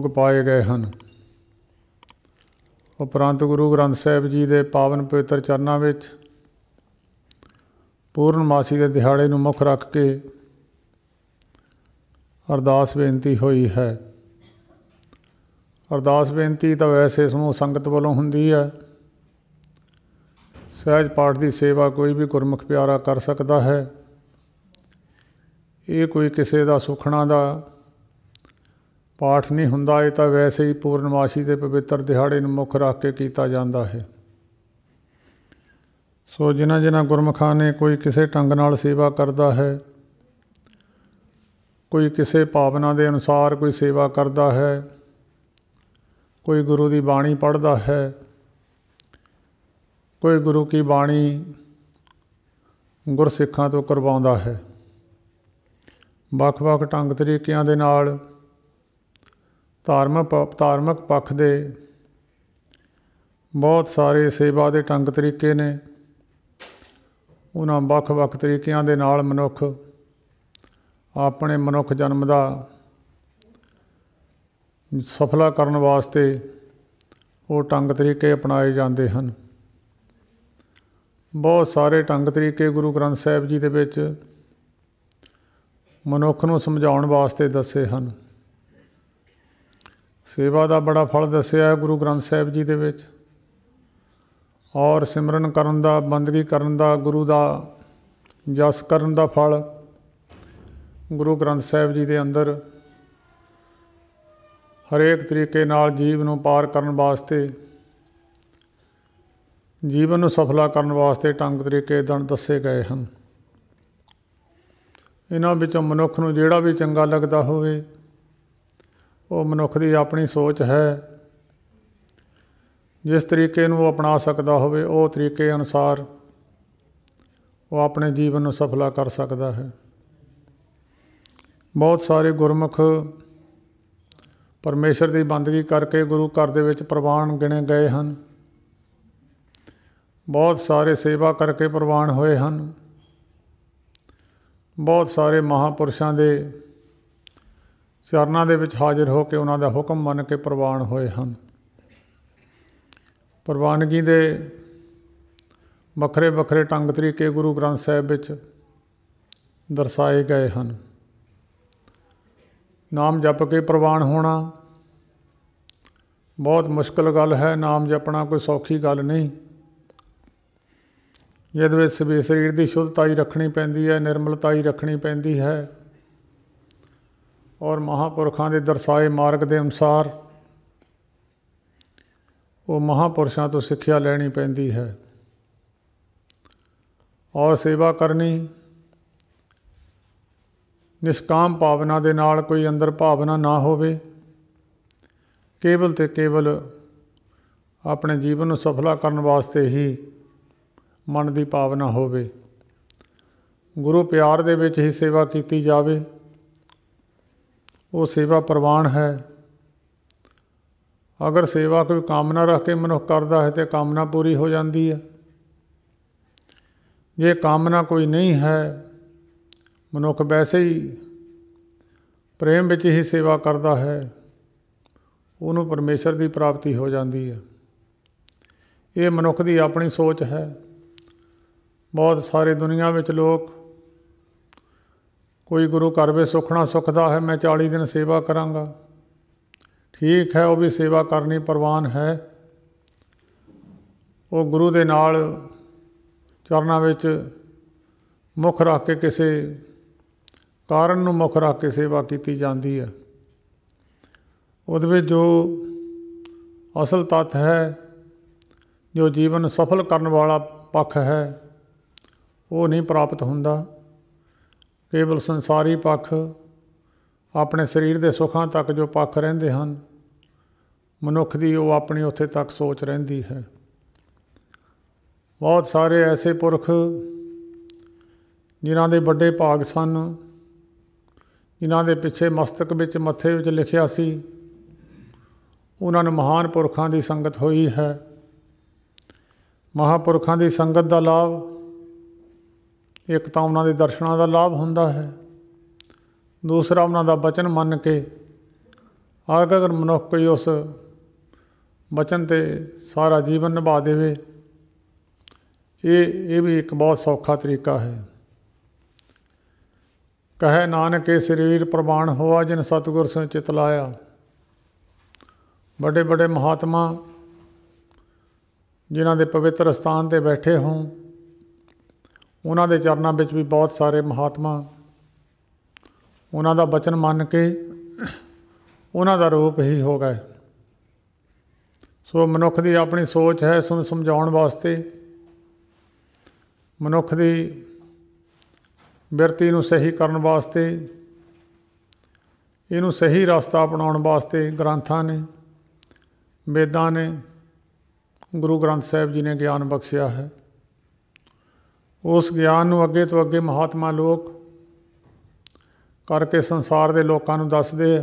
भोग पाए गए हैं। उपरंत गुरु ग्रंथ साहिब जी के पावन पवित्र चरणों में पूर्णमासी के दिहाड़े नूं मुख रख के अरदास बेनती हुई है। अरदास बेनती तो वैसे समूह संगत वालों हुंदी है। सहज पाठ की सेवा कोई भी गुरमुख प्यारा कर सकता है। ये कोई किसी का सुखना का पाठ नहीं हुंदा, ये तो वैसे ही पूर्णमासी के पवित्र दिहाड़े नूं मुख रख के किया जाता है। सो जिन्हां जिन्हां गुरमुखां ने कोई किसी ढंग नाल सेवा करता है, कोई किसी भावना के अनुसार कोई सेवा करता है, कोई गुरु की बाणी पढ़ता है, कोई गुरु की बाणी गुरसिखां तो करवाउंदा है। ਵੱਖ-ਵੱਖ ढंग तरीकों के नाल धार्मिक पक्ष के बहुत सारे सेवा के ढंग तरीके ने। उन्हां ਵੱਖ-ਵੱਖ तरीकों के नाल मनुख अपने मनुख जन्म का सफला करन वास्ते वो ढंग तरीके अपनाए जाते हैं। बहुत सारे ढंग तरीके गुरु ग्रंथ साहिब जी दे विच मनुख नूं समझाउण वास्ते दसे हैं। सेवा का बड़ा फल दसिया है गुरु ग्रंथ साहिब जी दे विच, और सिमरन करन दा, बंदगी करन दा, गुरु का जस करन दा फल गुरु ग्रंथ साहिब जी के अंदर हरेक तरीके नाल जीव नूं पार करन वास्ते, जीवन नूं सफला करन वास्ते ढंग तरीके दसे गए हैं। इन्हां विचों मनुख नूं जिहड़ा भी चंगा लगदा होवे वो मनुख की अपनी सोच है। जिस तरीके नूं अपना सकता होवे वो तरीके अनुसार वो अपने जीवन नूं सफला कर सकता है। बहुत सारे गुरमुख परमेश्वर की बंदगी करके गुरु घर दे विच प्रवान गिने गए हैं। बहुत सारे सेवा करके प्रवान होए हैं। बहुत सारे महापुरुषों के चरणों के हाजिर होकर उन्होंने हुक्म मन के प्रवान होए हैं। प्रवानगी के वखरे वखरे ढंग तरीके गुरु ग्रंथ साहिब विच दर्शाए गए हैं। नाम जप के प्रवान होना बहुत मुश्किल गल है। नाम जपना कोई सौखी गल नहीं। जिहदे विच शरीर की शुद्धता ही रखनी पैंदी है, निर्मलता ही रखनी पैंदी है, और महापुरखों के दर्शाए मार्ग के अनुसार वो महापुरुषों तो सिक्ख्या लैनी पैंदी है। और सेवा करनी निष्काम भावना के नाल, कोई अंदर भावना ना होवे, केवल ते केवल अपने जीवन को सफला करने वास्ते ही मन की भावना होवे। गुरु प्यार दे विच ही सेवा की जावे, वो सेवा प्रवान है। अगर सेवा कोई कामना रख के मनुख करता है तो कामना पूरी हो जाती है। जे कामना कोई नहीं है, मनुख वैसे ही प्रेम विच ही सेवा करता है, उन्होंने परमेश्वर की प्राप्ति हो जाती है। ये मनुख की अपनी सोच है। बहुत सारे दुनिया में लोग, कोई गुरु घर में सुखना सुखदा है, मैं 40 दिन सेवा करांगा, ठीक है, वो भी सेवा करनी प्रवान है। वो गुरु दे नाल चरणों विच मुख रख के किसी कारण नूं मुख रख के सेवा की जाती है। उहदे विच जो असल तत्त है, जो जीवन सफल करने वाला पक्ष है, वो नहीं प्राप्त हुंदा। केवल संसारी पक्ष, अपने शरीर के सुखां तक जो पक्ष रहिंदे हन, मनुख की वो अपनी उत्थे तक सोच रहिंदी है। बहुत सारे ऐसे पुरख जिन्हां दे बड़े भाग सन, जिन्हां दे पिछे मस्तक विच मत्थे विच लिखिया सी, उन्हां नूं महान पुरखां की संगत हुई है। महापुरखां की संगत का लाभ एक तो उन्हां दे दर्शनां का लाभ हुंदा है, दूसरा उन्हां दा बचन मन के अगर मनुख कोई उस बचन ते सारा जीवन निभा देवे, ये भी एक बहुत सौखा तरीका है। कहे नानक के शरीर प्रवान होआ, जिन सतगुर से चित लाया। बड़े बड़े महात्मा जिन्हां दे पवित्र स्थान ते बैठे हों, उन्हां दे चरनां विच भी बहुत सारे महात्मा उन्हां दा बचन मन के उन्हां दा रूप ही हो गए। सो मनुख की अपनी सोच है, इसनूं समझाउण वास्ते, मनुख की बिरती नूं सही करन वास्ते, इनू सही रास्ता अपनाउण वास्ते ग्रंथां ने, वेदां ने, गुरु ग्रंथ साहिब जी ने ज्ञान बख्शिया है। उस ज्ञान नूं अगे तो अगे महात्मा लोग करके संसार के लोगों नूं दसदे है,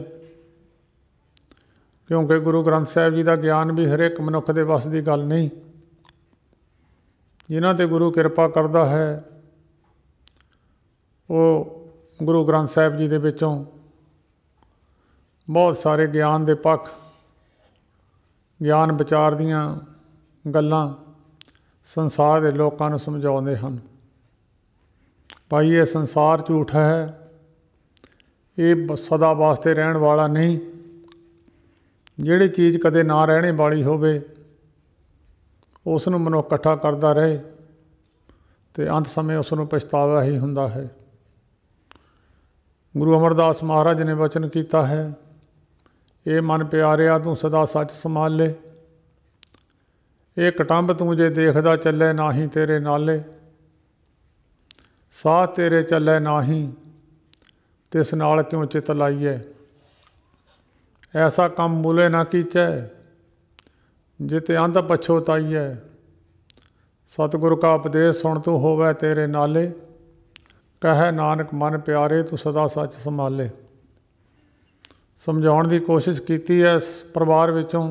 क्योंकि गुरु ग्रंथ साहिब जी का ज्ञान भी हर एक मनुख के वस की गल नहीं। जिन्हां ते गुरु कृपा करता है, वो गुरु ग्रंथ साहिब जी दे विचों बहुत सारे ज्ञान के पक्ष, ज्ञान विचार दीआं गल्लां संसार के लोगों नूं समझाउंदे हन। भाई ये संसार झूठा है, ये सदा वास्ते रहन वाला नहीं। जिहड़ी चीज़ कदे ना रहने वाली होवे, उसनूं मनुख इकट्ठा करता रहे तो अंत समय उसनूं पछतावा ही हुंदा है। गुरु अमरदास महाराज ने वचन किया है, ये मन प्यारिया तू सदा सच संभाल ले, ये कटंब तू जे देखदा चले नाही तेरे नाले, साह तेरे चले नाही तिस नाल क्यों चित लाइए, ऐसा कम मूले ना कीचै जिते अंध पछोताइए, सतगुर का उपदेश सुन तू होवे तेरे नाले, कहे नानक मन प्यारे तू सदा सच संभाले। समझाउण की कोशिश की है। इस परिवार विचों,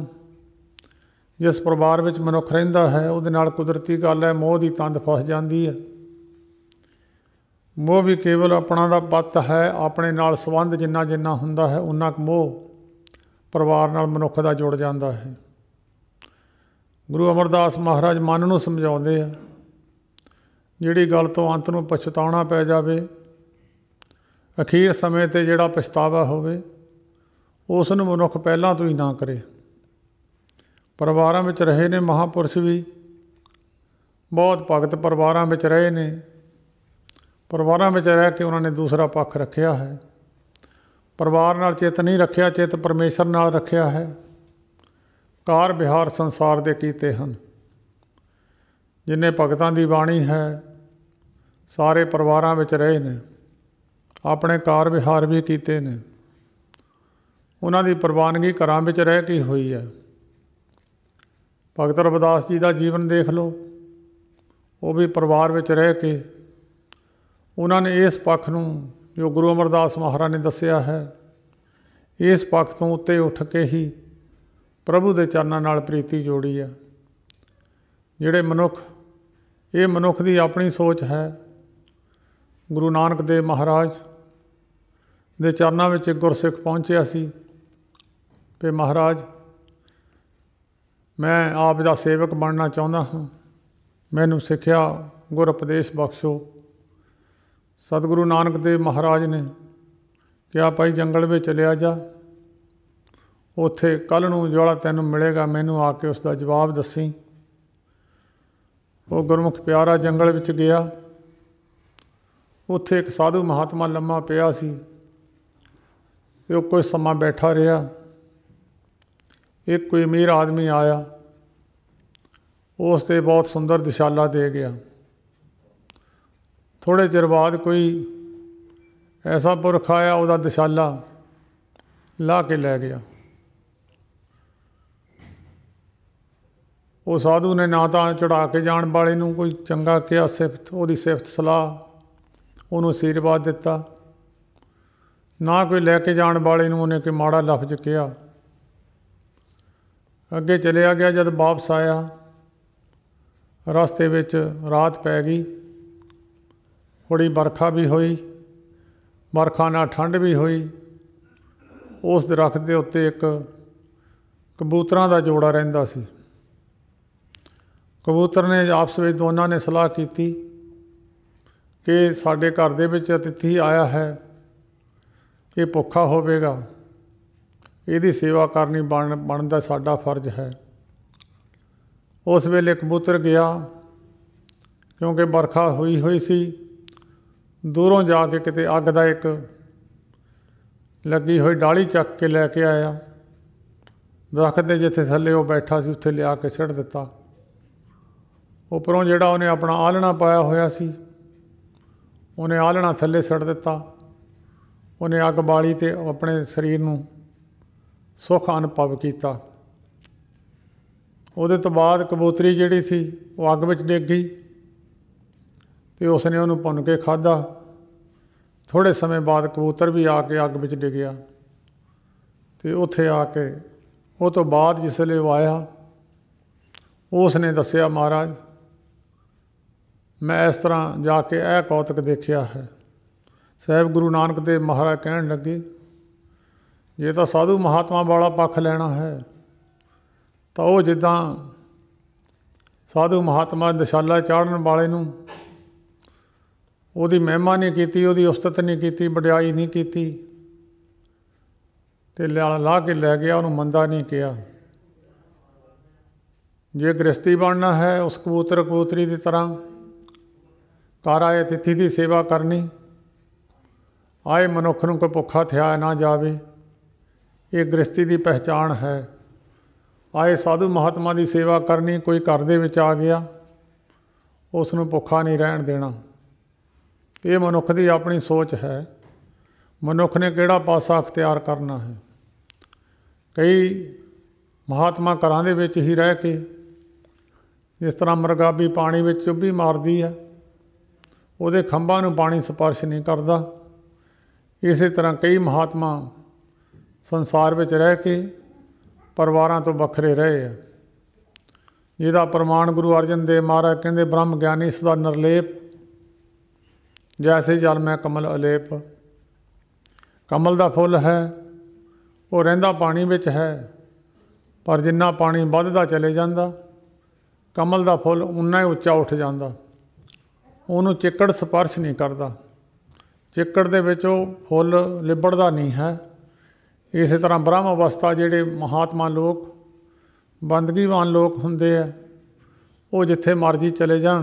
जिस परिवार विच मनुख रहिंदा है, उहदे नाल कुदरती गल है, मोह की तंद फस जाती है। मोह भी केवल अपना दा पत है, अपने नाल संबंध जिन्ना जिन्ना हुंदा है उन्ना क मोह परिवार नाल मनुख दा जुड़ जाता है। गुरु अमरदास महाराज मन नूं समझाउंदे आ, जिहड़ी गल तो अंत नूं पछताउणा पै जावे, अखीर समय ते जिहड़ा पछतावा होवे, उस नूं मनुख पहलां तो ही ना करे। परिवारां विच रहे ने महापुरुष भी, बहुत भगत परिवारां विच रहे ने, परिवारां विच रह के उन्होंने दूसरा पक्ष रखिया है। परिवार नाल चित नहीं रखिया, चित परमेश्वर नाल रखिया है। कार विहार संसार दे कीते हन। जिन्ने भगतां दी बाणी है, सारे परिवारां विच रहे ने, अपने कार विहार भी कीते ने, उन्हां दी प्रवानगी घरां विच रह के हुई है। भगत रविदास जी का जीवन देख लो, वो भी परिवार विच रह के उन्होंने इस पक्ष नूं जो गुरु अमरदास महाराज ने दसिया है, इस पक्ष तो उत्ते उठ के ही प्रभु के चरनां नाल प्रीति जोड़ी है। जिहड़े मनुख, ये मनुख की अपनी सोच है। गुरु नानक देव महाराज दे चरनां विच एक गुरसिख पहुंचिया सी कि महाराज मैं आप दा सेवक बनना चाहुंदा हाँ, मैनूं सिक्ख्या गुर उपदेश बख्शो। सतगुरु नानक देव महाराज ने कहा भाई जंगल में चलिया जा, उत्थे कल नूं जोड़ा तैनूं मिलेगा, मैनूं आके उसका जवाब दसी। वो गुरमुख प्यारा जंगल विच गया, उत्थे एक साधु महात्मा लम्मा पिया सी, ते कुछ समा बैठा रहा। एक कोई अमीर आदमी आया, उस ते बहुत सुंदर दिशाला दे गया। थोड़े चिर बाद कोई ऐसा पुरख आया, उसका दिशाला ला के लै गया। वो साधु ने ना तो चढ़ा के जाण वाले नूं कोई चंगा कहा, सिफत वो सिफत सलाह उन्होंने आशीर्वाद दिता, ना कोई लैके जाण वाले नूं उन्हें कोई माड़ा लफ्ज कहा। अगे चलिया गया। जब वापस आया, रास्ते विच रात पै गई, थोड़ी बरखा भी हुई, बरखा नाल ठंड भी हुई। उस दरख्त के उत्ते एक कबूतरां दा जोड़ा रहिंदा सी। कबूतर ने आपस में दोनों ने सलाह की कि साडे घर दे विच अतिथि आया है, ये भुखा होवेगा, इहदी सेवा करनी बनदा साडा फर्ज है। उस वेले कबूतर गया, क्योंकि बरखा हुई सी। दूरों जाके किते अग दा एक लगी हुई डाली चक के लैके आया, दरख्त के जिथे थले वो बैठा सी उत्थे लिया के सिट दिता। उपरों जिहड़ा उन्हें अपना आलना पाया होया सी, उन्हें आलना थले सिट दिता। उन्हें अग बाली ते अपने शरीर नूं सुख अनुभव किया। उहदे तो बाद कबूतरी जिहड़ी सी वो अग विच डिग गई तो उसने उन्होंने भुन के खाधा। थोड़े समय बाद कबूतर भी आके अग विच डिगया तो उत्थे आके उस तो बाद जिसले वो आया, उसने दसिया, महाराज मैं इस तरह जाके यह कौतक देखिया है। साहब गुरु नानक देव महाराज कहन लगे, जे तो साधु महात्मा वाला पक्ष लेना है तो वह जिदा साधु महात्मा दशाला चाढ़न वाले नूं ਉਹਦੀ महिमा नहीं की, ਉਹਦੀ ਉਸਤਤ नहीं की, ਵਡਿਆਈ नहीं की, तो ला के लै गया, उन्होंने मंदा नहीं किया। जे गृहस्थी बनना है उस कबूतर कबूतरी की तरह घर आए अतिथि की सेवा करनी, आए मनुख नूं कोई भुखा थिया ना जावे, ये गृहस्थी की पहचान है। आए साधु महात्मा की सेवा करनी, कोई घर दे विच आ गया उसनूं भुखा नहीं रहन देना। ये मनुख की अपनी सोच है, मनुख ने किहड़ा पासा अख्तियार करना है। कई महात्मा घरां दे विच ही रह के जिस तरह मरगाबी पानी में चुब्भी मारदी है, उहदे खंभां नूं पानी स्पर्श नहीं करता, इस तरह कई महात्मा संसार विच रह के परिवारां तो वखरे रहे हैं। जिहदा प्रमाण गुरु अर्जन देव महाराज कहंदे, ब्रह्म ज्ञानी सदा निर्लेप, जैसे जल में कमल अलेप। कमल का फुल है वो रहिंदा पानी विच है, पर जिन्ना पानी वधदा चले जांदा कमल का फुल उन्ना ही उच्चा उठ जांदा, उन्होंने चिक्कड़ स्पर्श नहीं करता, चिक्कड़ दे विच वो फुल लिबड़दा नहीं है। इस तरह ब्रह्म अवस्था जिहड़े महात्मा लोग बंदगीवान लोग हुंदे आ, वो जिथे मर्जी चले जाण,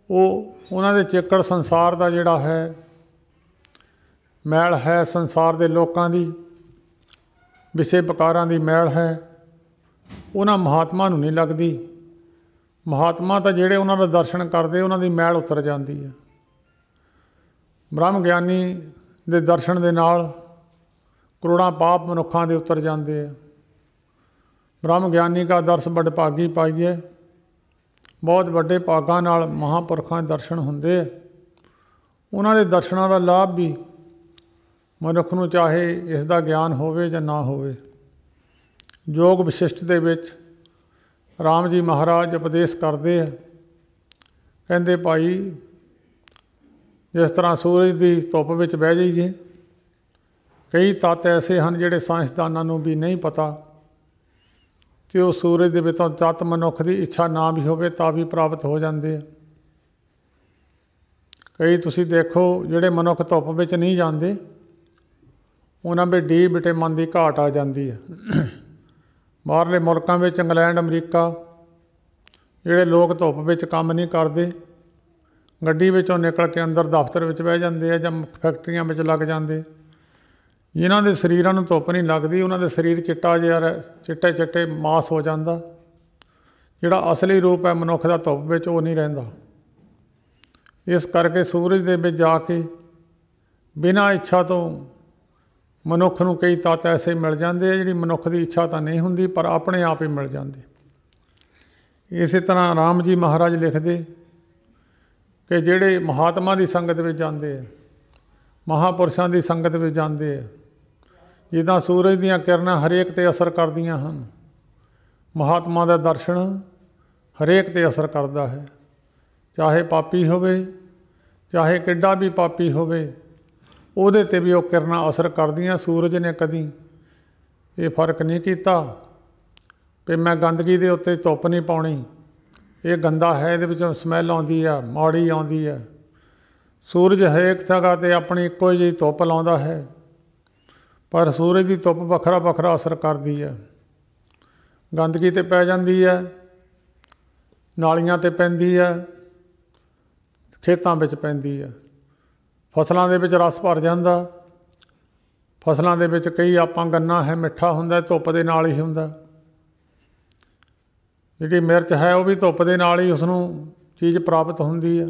वो उन्हां दे चिक्कड़ संसार का जिहड़ा है मैल है, संसार के लोगों की विषय प्रकारां की मैल है, उन्हां महात्मा नूं नहीं लगदी। महात्मा तो जिहड़े उन्हां दा दर्शन करते उन्हां दी मैल उतर जाती है। ब्रह्म ज्ञानी दे दर्शन दे नाल करोड़ां पाप मनुखां दे उतर जाते हैं। ब्रह्म ज्ञानी का दर्श बड़भागी पाइए, बहुत वड्डे भागां नाल महापुरखां दे दर्शन हुंदे। उन्हां दे दर्शनां दा लाभ भी मनुख नूं चाहे इसका ज्ञान होवे जां ना होवे। योग विशिष्ट दे विच राम जी महाराज उपदेश करते हैं, कहंदे भाई जिस तरह सूरज की धुप विच बह जाइए, कई तत्त ऐसे हैं जिहड़े साइंसदानां नूं भी नहीं पता कि वो सूरज के विचों तत्त मनुख की इच्छा ना भी होवे तां भी प्राप्त हो जाते हैं। कई तुसीं देखो जिहड़े मनुख धुप विच नहीं जाते उन्हां में डी विटामिन की घाट आ जाती है। बाहरले मुल्कां विच इंग्लैंड अमरीका जिहड़े लोग धुप विच काम नहीं करते, गड्डी विचों निकल के अंदर दफ्तर विच बह जाते हैं जां फैक्ट्रियां विच लग जाते, जिन्हां दे शरीरां नूं धुप नहीं लगदी उन्हां दे शरीर चिट्टा जिहा चिट्टे चिट्टे मास हो जाता, जिहड़ा असली रूप है मनुख का धुप विच वो नहीं रहिंदा। इस करके सूरज दे विच जाके बिना इच्छा तो मनुख नूं कई तत्त ऐसे मिल जाते हैं जिहड़ी मनुख की इच्छा तो नहीं हुंदी पर अपने आप ही मिल जाते। इस तरह राम जी महाराज लिखते कि जिहड़े महात्मा की संगत में जाते हैं, महापुरुषों की संगत में जाते हैं, जिद्दां सूरज दीयां किरणां हरेक ते असर करदियां हन, महात्मा का दर्शन हरेक ते असर करता है। चाहे पापी होवे, चाहे किड्डा भी पापी होवे, ਉਹਦੇ 'ਤੇ ਵੀ ਉਹ ਕਿਰਨਾਂ ਅਸਰ ਕਰਦੀਆਂ। ਸੂਰਜ ਨੇ ਕਦੀ ਇਹ ਫਰਕ ਨਹੀਂ ਕੀਤਾ ਵੀ ਮੈਂ ਗੰਦਗੀ ਦੇ ਉੱਤੇ ਧੁੱਪ ਨਹੀਂ ਪਾਉਣੀ, ਇਹ ਗੰਦਾ ਹੈ, ਇਹਦੇ ਵਿੱਚੋਂ ਸਮੈਲ ਆਉਂਦੀ ਆ, ਮਾੜੀ ਆਉਂਦੀ ਹੈ। ਸੂਰਜ ਹਰੇਕ ਜਗ੍ਹਾ 'ਤੇ ਆਪਣੀ ਇੱਕੋ ਜਿਹੀ ਧੁੱਪ ਲਾਉਂਦਾ ਹੈ, ਪਰ ਸੂਰਜ ਦੀ ਧੁੱਪ ਵੱਖਰਾ ਵੱਖਰਾ ਅਸਰ ਕਰਦੀ ਹੈ। ਗੰਦਗੀ 'ਤੇ ਪੈ ਜਾਂਦੀ ਹੈ, ਨਾਲੀਆਂ 'ਤੇ ਪੈਂਦੀ ਹੈ, ਖੇਤਾਂ ਵਿੱਚ ਪੈਂਦੀ ਹੈ, ਫਸਲਾਂ ਦੇ ਵਿੱਚ ਰਸ ਭਰ ਜਾਂਦਾ। ਫਸਲਾਂ ਦੇ ਵਿੱਚ ਕਈ ਆਪਾਂ ਗੰਨਾ ਹੈ ਮਿੱਠਾ ਹੁੰਦਾ, ਧੁੱਪ ਦੇ ਨਾਲ ਹੀ ਹੁੰਦਾ। ਜਿਹੜੀ ਮਿਰਚ ਹੈ ਉਹ ਵੀ ਧੁੱਪ ਦੇ ਨਾਲ ਹੀ ਉਸਨੂੰ ਚੀਜ਼ ਪ੍ਰਾਪਤ ਹੁੰਦੀ ਹੈ।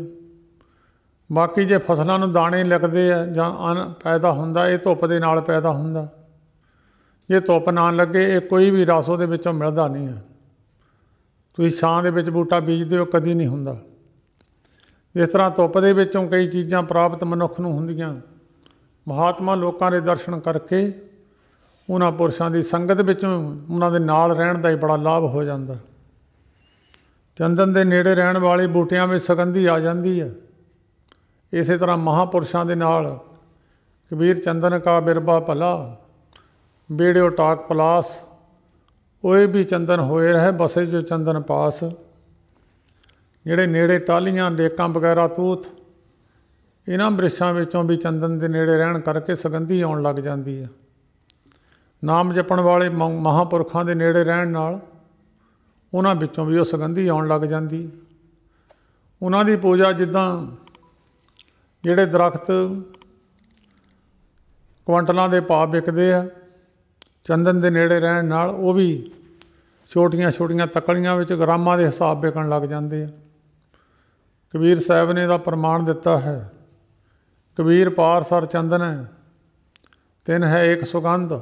ਬਾਕੀ ਜੇ ਫਸਲਾਂ ਨੂੰ ਦਾਣੇ ਲੱਗਦੇ ਆ ਜਾਂ ਅੰਨ ਪੈਦਾ ਹੁੰਦਾ, ਇਹ ਧੁੱਪ ਦੇ ਨਾਲ ਪੈਦਾ ਹੁੰਦਾ। ਜੇ ਧੁੱਪ ਨਾ ਲੱਗੇ ਇਹ ਕੋਈ ਵੀ ਰਸ ਉਹਦੇ ਵਿੱਚੋਂ ਮਿਲਦਾ ਨਹੀਂ ਹੈ। ਤੁਸੀਂ ਛਾਂ ਦੇ ਵਿੱਚ ਬੂਟਾ ਬੀਜਦੇ ਹੋ, ਕਦੀ ਨਹੀਂ ਹੁੰਦਾ। ਇਸ ਤਰ੍ਹਾਂ ਧੁੱਪ ਦੇ ਵਿੱਚੋਂ ਕਈ ਚੀਜ਼ਾਂ ਪ੍ਰਾਪਤ ਮਨੁੱਖ ਨੂੰ ਹੁੰਦੀਆਂ। ਮਹਾਤਮਾ ਲੋਕਾਂ ਦੇ ਦਰਸ਼ਨ ਕਰਕੇ ਉਹਨਾਂ ਪੁਰਸ਼ਾਂ ਦੀ ਸੰਗਤ ਵਿੱਚੋਂ ਉਹਨਾਂ ਦੇ ਨਾਲ ਰਹਿਣ ਦਾ ਹੀ ਬੜਾ ਲਾਭ ਹੋ ਜਾਂਦਾ। ਚੰਦਨ ਦੇ ਨੇੜੇ ਰਹਿਣ ਵਾਲੇ ਬੂਟਿਆਂ ਵਿੱਚ ਸੁਗੰਧੀ ਆ ਜਾਂਦੀ ਹੈ। ਇਸੇ ਤਰ੍ਹਾਂ ਮਹਾਂਪੁਰਸ਼ਾਂ ਦੇ ਨਾਲ ਕਬੀਰ ਚੰਦਨ ਕਾ ਬਿਰਬਾ ਭਲਾ, ਬੇੜਿਓ ਟਾਕ ਪਲਾਸ, ਓਏ ਵੀ ਚੰਦਨ ਹੋਏ ਰਹੇ ਬਸੇ ਜੋ ਚੰਦਨ ਪਾਸ। ਜਿਹੜੇ ਨੇੜੇ ਟਾਹਲੀਆਂ, ਡੇਕਾਂ ਵਗੈਰਾ ਤੂਤ, ਇਹਨਾਂ ਬ੍ਰਿਛਾਂ ਵਿੱਚੋਂ ਵੀ ਚੰਦਨ ਦੇ ਨੇੜੇ ਰਹਿਣ ਕਰਕੇ ਸੁਗੰਧੀ ਆਉਣ ਲੱਗ ਜਾਂਦੀ ਹੈ। ਨਾਮ ਜਪਣ ਵਾਲੇ ਮਹਾਂਪੁਰਖਾਂ ਦੇ ਨੇੜੇ ਰਹਿਣ ਨਾਲ ਉਹਨਾਂ ਵਿੱਚੋਂ ਵੀ ਉਹ ਸੁਗੰਧੀ ਆਉਣ ਲੱਗ ਜਾਂਦੀ। ਉਹਨਾਂ ਦੀ ਪੂਜਾ, ਜਿੱਦਾਂ ਜਿਹੜੇ ਦਰਖਤ ਕੁਆਂਟਲਾਂ ਦੇ ਭਾਅ ਵਿਕਦੇ ਆ, ਚੰਦਨ ਦੇ ਨੇੜੇ ਰਹਿਣ ਨਾਲ ਉਹ ਵੀ ਛੋਟੀਆਂ ਛੋਟੀਆਂ ਤੱਕੜੀਆਂ ਵਿੱਚ ਗ੍ਰਾਮਾਂ ਦੇ ਹਿਸਾਬ ਵਿਕਣ ਲੱਗ ਜਾਂਦੇ ਆ। ਕਬੀਰ ਸਾਹਿਬ ਨੇ ਇਹਦਾ ਪ੍ਰਮਾਣ ਦਿੱਤਾ ਹੈ। ਕਬੀਰ ਪਾਰ ਸਰ ਚੰਦਨ ਤਿੰਨ ਹੈ ਏਕ ਸੁਗੰਧ,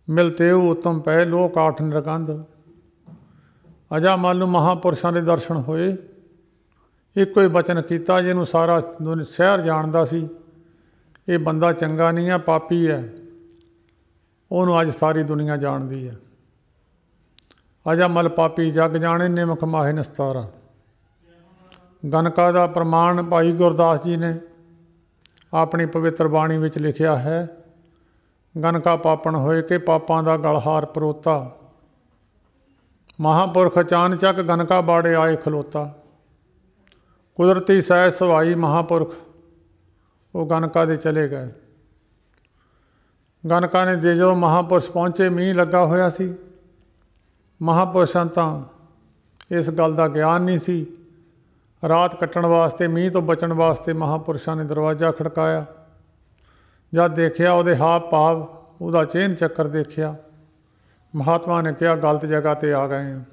ਮਿਲਤੇਉ ਉਤਮ ਪੈ ਲੋਕ ਆਠ ਨਿਰਗੰਧ। ਅਜਾ ਮੰਨ ਲਓ ਮਹਾਂਪੁਰਸ਼ਾਂ ਦੇ ਦਰਸ਼ਨ ਹੋਏ, ਇੱਕੋ ਹੀ ਬਚਨ ਕੀਤਾ ਜਿਹਨੂੰ ਸਾਰਾ ਸ਼ਹਿਰ ਜਾਣਦਾ ਸੀ, ਇਹ ਬੰਦਾ ਚੰਗਾ ਨਹੀਂ ਆ, ਪਾਪੀ ਹੈ, ਉਹਨੂੰ ਅੱਜ ਸਾਰੀ ਦੁਨੀਆ ਜਾਣਦੀ ਹੈ। ਅਜਾ ਮਲ ਪਾਪੀ ਜਗ ਜਾਣੇ ਨਿਮਕ ਮਾਹੇ ਨਸਤਾਰਾ। ਗਨਕਾ ਦਾ ਪ੍ਰਮਾਣ ਭਾਈ ਗੁਰਦਾਸ ਜੀ ਨੇ ਆਪਣੀ ਪਵਿੱਤਰ ਬਾਣੀ ਵਿੱਚ ਲਿਖਿਆ ਹੈ। ਗਨਕਾ ਪਾਪਣ ਹੋਏ ਕਿ ਪਾਪਾਂ ਦਾ ਗਲਹਾਰ ਪਰੋਤਾ, ਮਹਾਂਪੁਰਖ ਅਚਾਨਚਕ ਗਨਕਾ ਬਾੜੇ ਆਏ ਖਲੋਤਾ। ਕੁਦਰਤੀ ਸਹਿਜ ਸੁਭਾਈ ਮਹਾਂਪੁਰਖ ਉਹ ਗਨਕਾ ਦੇ ਚਲੇ ਗਏ। ਗਨਕਾ ਨੇ ਜਦੋਂ ਮਹਾਂਪੁਰਸ਼ ਪਹੁੰਚੇ, ਮੀਂਹ ਲੱਗਾ ਹੋਇਆ ਸੀ। ਮਹਾਂਪੁਰਸ਼ਾਂ ਤਾਂ ਇਸ ਗੱਲ ਦਾ ਗਿਆਨ ਨਹੀਂ ਸੀ। ਰਾਤ ਕੱਟਣ ਵਾਸਤੇ, ਮੀਂਹ ਤੋਂ ਬਚਣ ਵਾਸਤੇ ਮਹਾਂਪੁਰਸ਼ਾਂ ਨੇ ਦਰਵਾਜ਼ਾ ਖੜਕਾਇਆ। ਜਦ ਦੇਖਿਆ ਉਹਦੇ ਹਾਵ ਭਾਵ, ਉਹਦਾ ਚਿਹਨ ਚੱਕਰ ਦੇਖਿਆ, ਮਹਾਤਮਾ ਨੇ ਕਿਹਾ ਗਲਤ ਜਗ੍ਹਾ 'ਤੇ ਆ ਗਏ ਹਾਂ।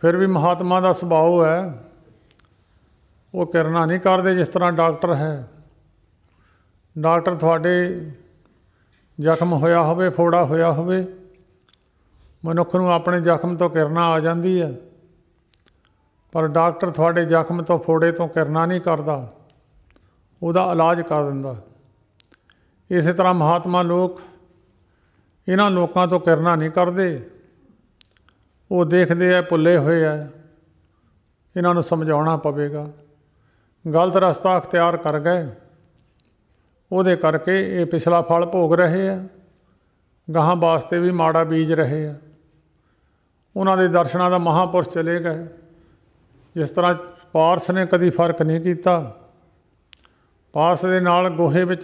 ਫਿਰ ਵੀ ਮਹਾਤਮਾ ਦਾ ਸੁਭਾਅ ਹੈ, ਉਹ ਕਿਰਨਾ ਨਹੀਂ ਕਰਦੇ। ਜਿਸ ਤਰ੍ਹਾਂ ਡਾਕਟਰ ਹੈ, ਡਾਕਟਰ ਤੁਹਾਡੇ ਜ਼ਖਮ ਹੋਇਆ ਹੋਵੇ, ਫੋੜਾ ਹੋਇਆ ਹੋਵੇ, ਮਨੁੱਖ ਨੂੰ ਆਪਣੇ ਜ਼ਖਮ ਤੋਂ ਕਿਰਨਾ ਆ ਜਾਂਦੀ ਹੈ, ਪਰ ਡਾਕਟਰ ਤੁਹਾਡੇ ਜ਼ਖਮ ਤੋਂ, ਫੋੜੇ ਤੋਂ ਕਿਰਨਾ ਨਹੀਂ ਕਰਦਾ, ਉਹਦਾ ਇਲਾਜ ਕਰ ਦਿੰਦਾ। ਇਸੇ ਤਰ੍ਹਾਂ ਮਹਾਤਮਾ ਲੋਕ ਇਹਨਾਂ ਲੋਕਾਂ ਤੋਂ ਕਿਰਨਾ ਨਹੀਂ ਕਰਦੇ। ਉਹ ਦੇਖਦੇ ਆ, ਭੁੱਲੇ ਹੋਏ ਆ, ਇਹਨਾਂ ਨੂੰ ਸਮਝਾਉਣਾ ਪਵੇਗਾ। ਗਲਤ ਰਸਤਾ ਅਖਤਿਆਰ ਕਰ ਗਏ, ਉਹਦੇ ਕਰਕੇ ਇਹ ਪਿਛਲਾ ਫਲ ਭੋਗ ਰਹੇ ਆ, ਗਾਹਾਂ ਵਾਸਤੇ ਵੀ ਮਾੜਾ ਬੀਜ ਰਹੇ ਆ। ਉਹਨਾਂ ਦੇ ਦਰਸ਼ਨਾਂ ਦਾ ਮਹਾਂਪੁਰਸ਼ ਚਲੇ ਗਏ। ਜਿਸ ਤਰ੍ਹਾਂ ਪਾਰਸ ਨੇ ਕਦੀ ਫਰਕ ਨਹੀਂ ਕੀਤਾ। ਪਾਰਸ ਦੇ ਨਾਲ ਗੋਹੇ ਵਿੱਚ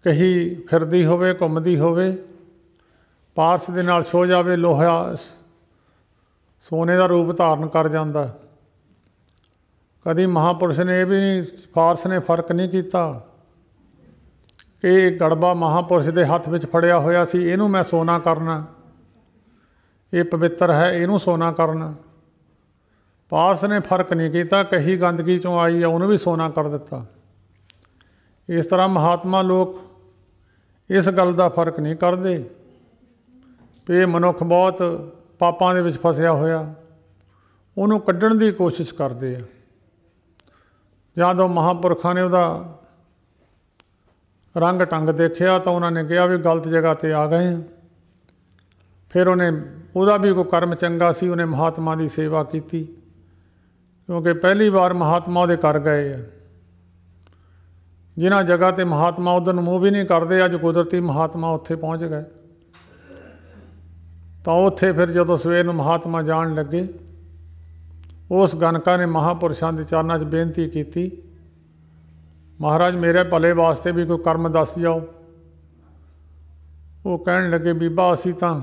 ਕਹੀ ਫਿਰਦੀ ਹੋਵੇ, ਘੁੰਮਦੀ ਹੋਵੇ, ਪਾਰਸ ਦੇ ਨਾਲ ਛੋ ਜਾਵੇ, ਲੋਹਾ ਸੋਨੇ ਦਾ ਰੂਪ ਧਾਰਨ ਕਰ ਜਾਂਦਾ। ਕਦੀ ਮਹਾਂਪੁਰਸ਼ ਨੇ ਇਹ ਵੀ ਨਹੀਂ, ਪਾਰਸ ਨੇ ਫਰਕ ਨਹੀਂ ਕੀਤਾ ਕਿ ਇਹ ਗੜਬਾ ਮਹਾਂਪੁਰਸ਼ ਦੇ ਹੱਥ ਵਿੱਚ ਫੜਿਆ ਹੋਇਆ ਸੀ, ਇਹਨੂੰ ਮੈਂ ਸੋਨਾ ਕਰਨਾ, ਇਹ ਪਵਿੱਤਰ ਹੈ, ਇਹਨੂੰ ਸੋਨਾ ਕਰਨਾ। ਪਾਰਸ ਨੇ ਫਰਕ ਨਹੀਂ ਕੀਤਾ, ਕਹੀ ਗੰਦਗੀ 'ਚੋਂ ਆਈ ਆ, ਉਹਨੂੰ ਵੀ ਸੋਨਾ ਕਰ ਦਿੱਤਾ। ਇਸ ਤਰ੍ਹਾਂ ਮਹਾਤਮਾ ਲੋਕ ਇਸ ਗੱਲ ਦਾ ਫਰਕ ਨਹੀਂ ਕਰਦੇ ਵੀ ਇਹ ਮਨੁੱਖ ਬਹੁਤ ਪਾਪਾਂ ਦੇ ਵਿੱਚ ਫਸਿਆ ਹੋਇਆ, ਉਹਨੂੰ ਕੱਢਣ ਦੀ ਕੋਸ਼ਿਸ਼ ਕਰਦੇ ਆ। ਜਦੋਂ ਮਹਾਂਪੁਰਖਾਂ ਨੇ ਉਹਦਾ ਰੰਗ ਢੰਗ ਦੇਖਿਆ ਤਾਂ ਉਹਨਾਂ ਨੇ ਕਿਹਾ ਵੀ ਗਲਤ ਜਗ੍ਹਾ 'ਤੇ ਆ ਗਏ ਹਾਂ। ਫਿਰ ਉਹਦਾ ਵੀ ਕੋਈ ਕਰਮ ਚੰਗਾ ਸੀ, ਉਹਨੇ ਮਹਾਤਮਾ ਦੀ ਸੇਵਾ ਕੀਤੀ, ਕਿਉਂਕਿ ਪਹਿਲੀ ਵਾਰ ਮਹਾਤਮਾ ਉਹਦੇ ਘਰ ਗਏ ਆ। जिन्हां जगह ते महात्मा उधर मूँह भी नहीं करते, अज कुदरती महात्मा उत्थे पहुँच गए। तो उत्थे फिर जदों सवेर नूं महात्मा जाण लगे, उस गणका ने महापुरुषों के चरणों च बेनती की, महाराज मेरे भले वास्ते भी कोई कर्म दस जाओ। वो कहण लगे, बीबा असीं तां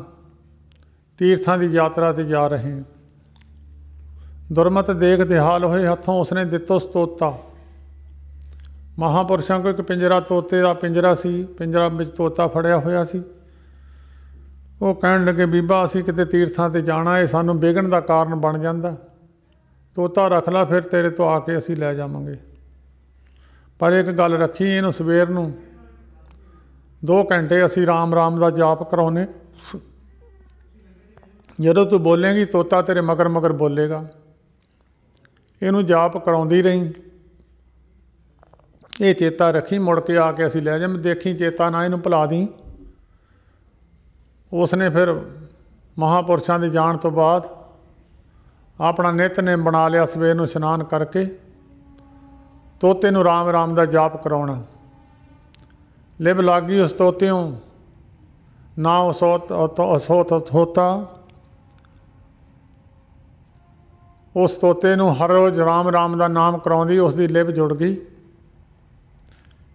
तीर्थां की यात्रा ते जा रहे हैं। दुरमत देख दिहाल होए हथों उसने दितो तोता। महापुरुषों को एक पिंजरा तोते का पिंजरा सी, पिंजरा विच तोता फड़िया होया सी। वो कहण लगे, बीबा असीं किते तीर्थां ते जाना, ये सानूं विघन का कारण बन जांदा, तोता रख ला, फिर तेरे तो आके असीं लै जावांगे। पर एक गल रखी, इहनूं सवेर नूं 2 घंटे असीं राम राम का जाप कराउने। जदों तू बोलेंगी तोता तेरे मगर मगर बोलेगा। इनू जाप कराउंदी रही, ये चेता रखी, मुड़ के आके असीं लै जा। देखी चेता ना इनू भुला दी। उसने फिर महापुरुषों के जाण तो बाद अपना नितनेम बना लिया, सवेर नूं इशनान करके तोते नूं राम राम का जाप कराउणा। लिभ लागी उस तोत्यों ना असोत होता। उस तोते नूं हर रोज़ राम राम का नाम कराउंदी, उसकी लिभ जुड़ गई।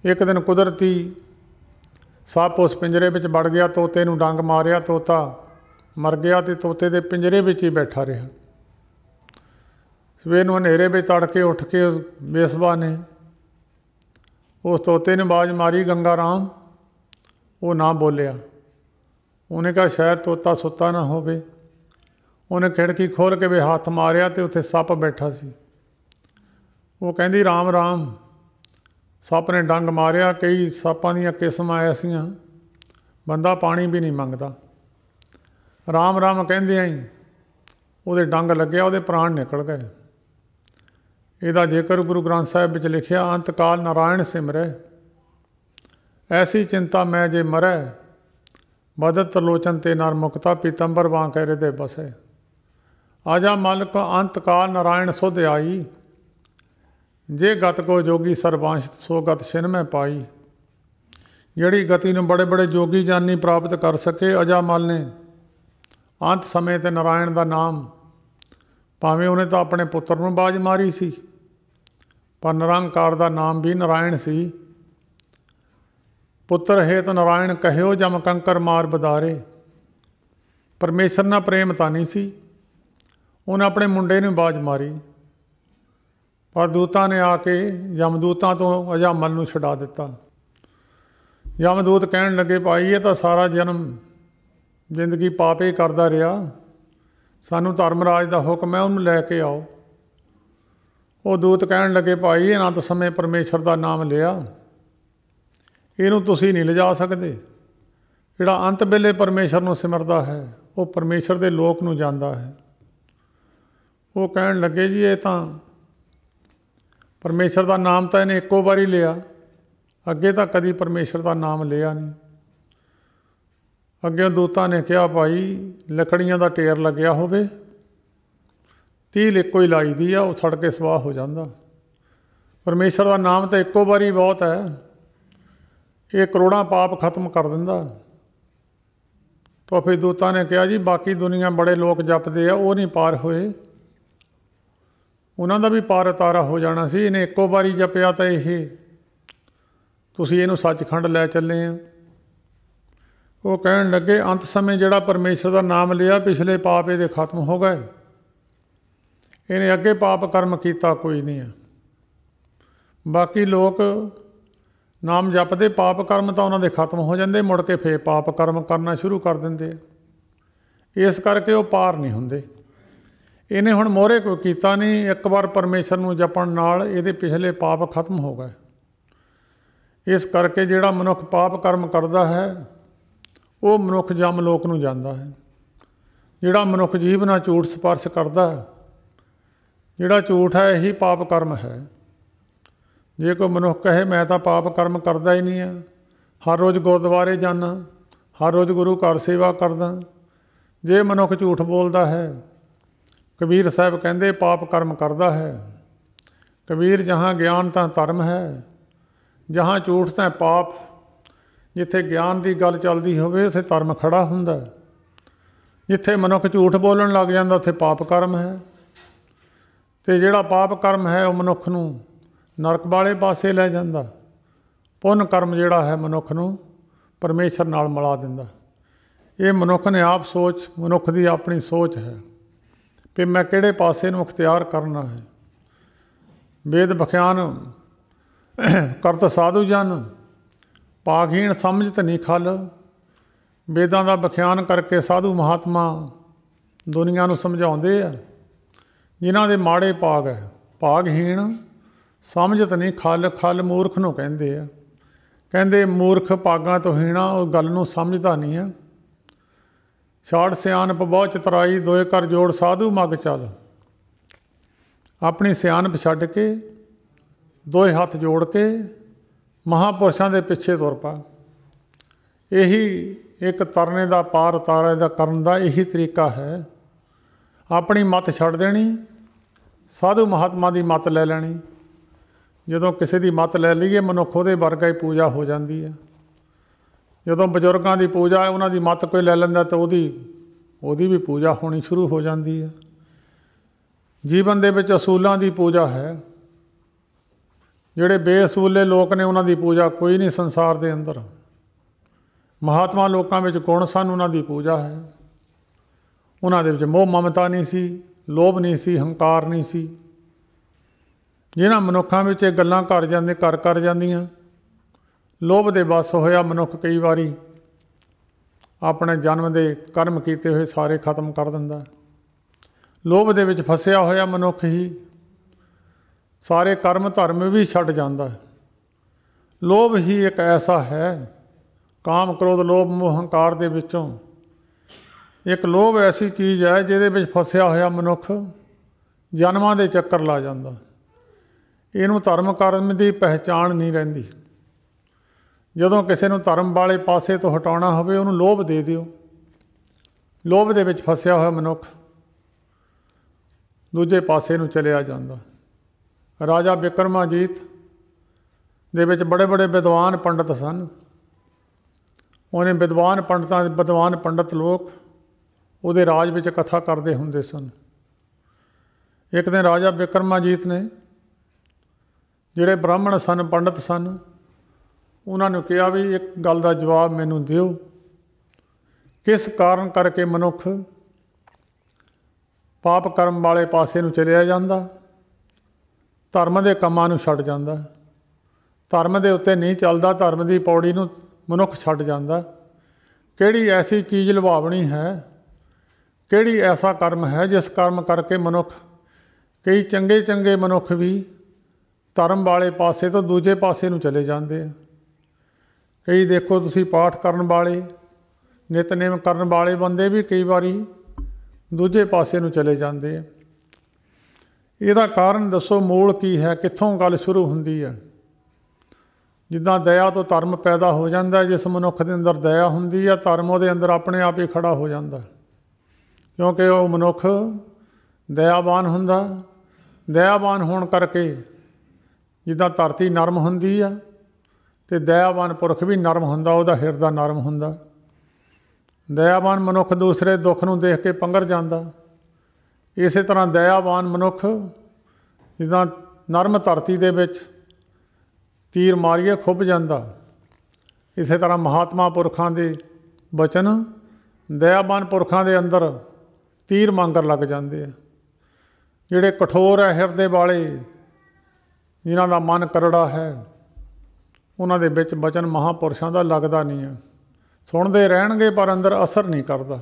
एक दिन कुदरती सप उस पिंजरे में वड़ गया, तोते नूं डंग मारिया, तोता मर गया तो तोते के पिंजरे में ही बैठा रहा। सवेर नूं हनेरे में तड़के उठ के बेसबा ने उस तोते ने आवाज़ मारी, गंगा राम। वो ना बोलिया। उन्हें कहा शायद तोता सुता ना होवे। उन्हें खिड़की खोल के वे हाथ मारिया तो उत्थे सप बैठा सी। वो कहंदी राम राम। सप ने डंग मारिया। कई सपां दीयां किस्मां ऐसियां बंदा पानी भी नहीं मंगदा। राम राम कहंदियां ही उहदे डंग लग्या, उहदे प्राण निकल गए। इहदा जिक्र गुरु ग्रंथ साहिब विच लिखिया, अंतकाल नारायण सिमरै, ऐसी चिंता मैं जे मरै, बदत त्रिलोचन ते नर मुक्ता, पीतंबर बांके हृदय बसै। आजा मालिक अंतकाल नारायण सुध आई, जे गत को जोगी सर्वांश सो गत छिन में पाई। जिहड़ी गति नूं बड़े बड़े जोगी जानी प्राप्त कर सके, अजा मल ने अंत समय ते नारायण का नाम, भावें उन्हें तो अपने पुत्र नूं बाज मारी सी, पर निरंकार का नाम भी नारायण सी। पुत्र हेत नारायण कहियो, जम कंकर मार बदारे। परमेश्वर नाल प्रेम तां नहीं सी, उन्हें अपने मुंडे नूं बाज मारी, पर दूतां ने आके यमदूतां तो अजामल नूं छुड़ा दिता। यमदूत कहण लगे, भाई ये तो सारा जन्म जिंदगी पाप ही करदा रहा, सानू धर्मराज का हुक्म है उन्हें लैके आओ। वो दूत कहण लगे, भाई अनंत समय परमेश्वर का नाम लिया, इनू तुसीं नहीं लिजा सकते। जिहड़ा अंत वेले परमेश्वर नूं सिमरदा है वो परमेश्वर के लोक नूं जांदा है। वो कहण लगे, जी ये तो परमेश्वर का नाम तो इन्हें एको बारी लिया, अगे तो कदी परमेश्वर का नाम लिया नहीं। अगे दूतां ने कहा, भाई लकड़ियां का ढेर लग्या होवे, तील एको ही लाई दी आ, वो सड़ के सवाह हो जाता। परमेश्वर का नाम तो एको बारी बहुत है, ये करोड़ां पाप खत्म कर दिंदा। तो फिर दूतां ने कहा, जी बाकी दुनिया बड़े लोग जपते आ, वो नहीं पार होए, उन्हों का भी पार उतारा हो जाना सी। इन्हें एको बारी जपिया तो ये तुसीं इहनूं सचखंड लै चले हैं। वो कहण लगे, अंत समय जिहड़ा परमेश्वर का नाम लिया, पिछले पाप इहदे खत्म हो गए, इन्हें अगे पाप कर्म किया कोई नहीं है। बाकी लोग नाम जपते, पाप कर्म तो उन्होंने खत्म हो जाते, मुड़ के फिर पाप कर्म करना शुरू कर देंगे। इस करके वो पार नहीं होंगे। इन्हें हुण मोहरे कोई कीता नहीं, एक बार परमेश्वर नूं जपण नाल इहदे पिछले पाप खत्म हो गए। इस करके जिहड़ा मनुख पाप कर्म करता है वो मनुख जम लोक नूं जांदा है। जिहड़ा मनुख जीव नाल झूठ स्पर्श करता है, जिहड़ा झूठ है यही पाप कर्म है। जे कोई मनुख कहे मैं तो पाप कर्म करता ही नहीं है, हर रोज़ गुरुद्वारे जाना, हर रोज़ गुरु घर सेवा करदा, जे मनुख झूठ बोलता है, कबीर साहब कहते पाप कर्म करता है। कबीर जहाँ ज्ञान तां धर्म है, जहाँ झूठ तैं पाप, जिथे ज्ञान की गल चलती होवे उत्थे धर्म खड़ा हुंदा। जिथे मनुख झूठ बोलन लग जांदा उत्थे पाप कर्म है, तो जिहड़ा पाप कर्म है वह मनुख नूं नरक वाले पासे लै जांदा। पुण्य कर्म जिहड़ा है मनुख नूं परमेश्वर नाल मिला दिंदा। ये मनुख ने आप सोच, मनुख की अपनी सोच है कि मैं किहड़े पासे नूं अख्तियार करना है। वेद बख्यान करत साधु जन, पागहीन समझत नहीं खल। वेदां दा बख्यान करके साधु महात्मा दुनिया नूं समझाउंदे आ जिन्हां दे माड़े भाग है। भागहीन समझत नहीं खल, खल मूर्ख नूं कहंदे आ। कहंदे मूर्ख भागां तो हीणा, उस गल नूं समझदा नहीं है। छाड़ सियाणप बहुत चतराई, दोए कर जोड़ साधु मग चल। अपनी सियाणप छड्ड के दोए हथ जोड़ के महापुरुषां दे पिछे तुर पा। यही एक तरने का पार उतारे का करन का यही तरीका है। अपनी मत छड्ड देनी, साधु महात्मा की मत ले लैनी। जदों किसी की मत ले लीए मनुख उहदे वर्गा ही पूजा हो जाती है। जदों बजुर्गों की पूजा है, उन्हों की मत कोई ले लैंदा तो उहदी भी पूजा होनी शुरू हो जाती है। जीवन दे विच असूलों की पूजा है। जिहड़े बेअसूले लोग ने उन्हों की पूजा कोई नहीं संसार के अंदर। महात्मा लोगों में गुण सन, उन्हों की पूजा है। उन्हों दे विच मोह ममता नहीं सी, लोभ नहीं सी, हंकार नहीं सी। जिन्हां मनुखां विच ये गल्लां कर जांदियां, लोभ दे वस होया मनुख कई बारी अपने जन्म के कर्म किए हुए सारे खत्म कर दिंदा। लोभ दे विच फसिया होया मनुख ही सारे कर्म धर्म भी छड्ड जांदा है। लोभ ही एक ऐसा है, काम क्रोध लोभ मोह हंकार दे विचों एक लोभ ऐसी चीज़ है जिहदे विच फसिया होया मनुख जन्मां दे चक्कर ला जांदा। इहनूं धर्म कर्म की पहचान नहीं रहिंदी। जदों किसी नूं धर्म वाले पासे तो हटाउणा होवे उहनूं लोभ दे दिओ। लोभ दे विच फसिया होया मनुख दूजे पासे नूं चलिया जांदा। राजा बिक्रमाजीत दे विच बड़े बड़े विद्वान पंडित सन। उन्हें विद्वान पंडित लोग उहदे राज विच कथा करते हुंदे सन। एक दिन राजा बिक्रमाजीत ने जिहड़े ब्राह्मण सन पंडित सन उन्होंने कहा भी एक गल का जवाब मैनू दिओ, किस कारण करके मनुख पाप कर्म वाले पासे नूं चलिया जांदा, धर्म के कामां नूं छड्ड जांदा, धर्म के उत्ते नहीं चलदा, धर्म की पौड़ी नूं मनुख छड्ड जांदा। किहड़ी ऐसी चीज़ लुभावनी है, किहड़ी ऐसा कर्म है जिस कर्म करके मनुख कई चंगे चंगे मनुख भी धर्म वाले पासे तो दूजे पासे नूं चले जाते हैं। कई देखो तुसी पाठ करन वाले नितनेम करन वाले बंदे भी कई बारी दूजे पासे नूं चले जाते हैं। इहदा कारण दसो मूल की है, कित्थों गल शुरू हुंदी है। जिद्दां दया तो धर्म पैदा हो जाता है, जिस मनुख के अंदर दया हुंदी है धर्म उहदे अंदर अपने आप ही खड़ा हो जाता है, क्योंकि वह मनुख दयावान हुंदा। दयावान होण करके जिद्दां धरती नरम हुंदी है तो दयावान पुरख भी नरम हुंदा, उहदा हिरदा नरम हुंदा। दयावान मनुख दूसरे दुख नूं देख के पंगर जांदा। इस तरह दयावान मनुख जिद्दां नरम धरती दे विच तीर मारीए खुब जांदा, इस तरह महात्मा पुरखां दे बचन दयावान पुरखां दे अंदर तीर मांगर लग जाते हैं। जिहड़े कठोर है हिरदे वाले, जिन्हां दा मन करड़ा है, उन्हां दे विच बचन महापुरुषां दा लगदा नहीं है। सुणदे रहणगे पर अंदर असर नहीं करता।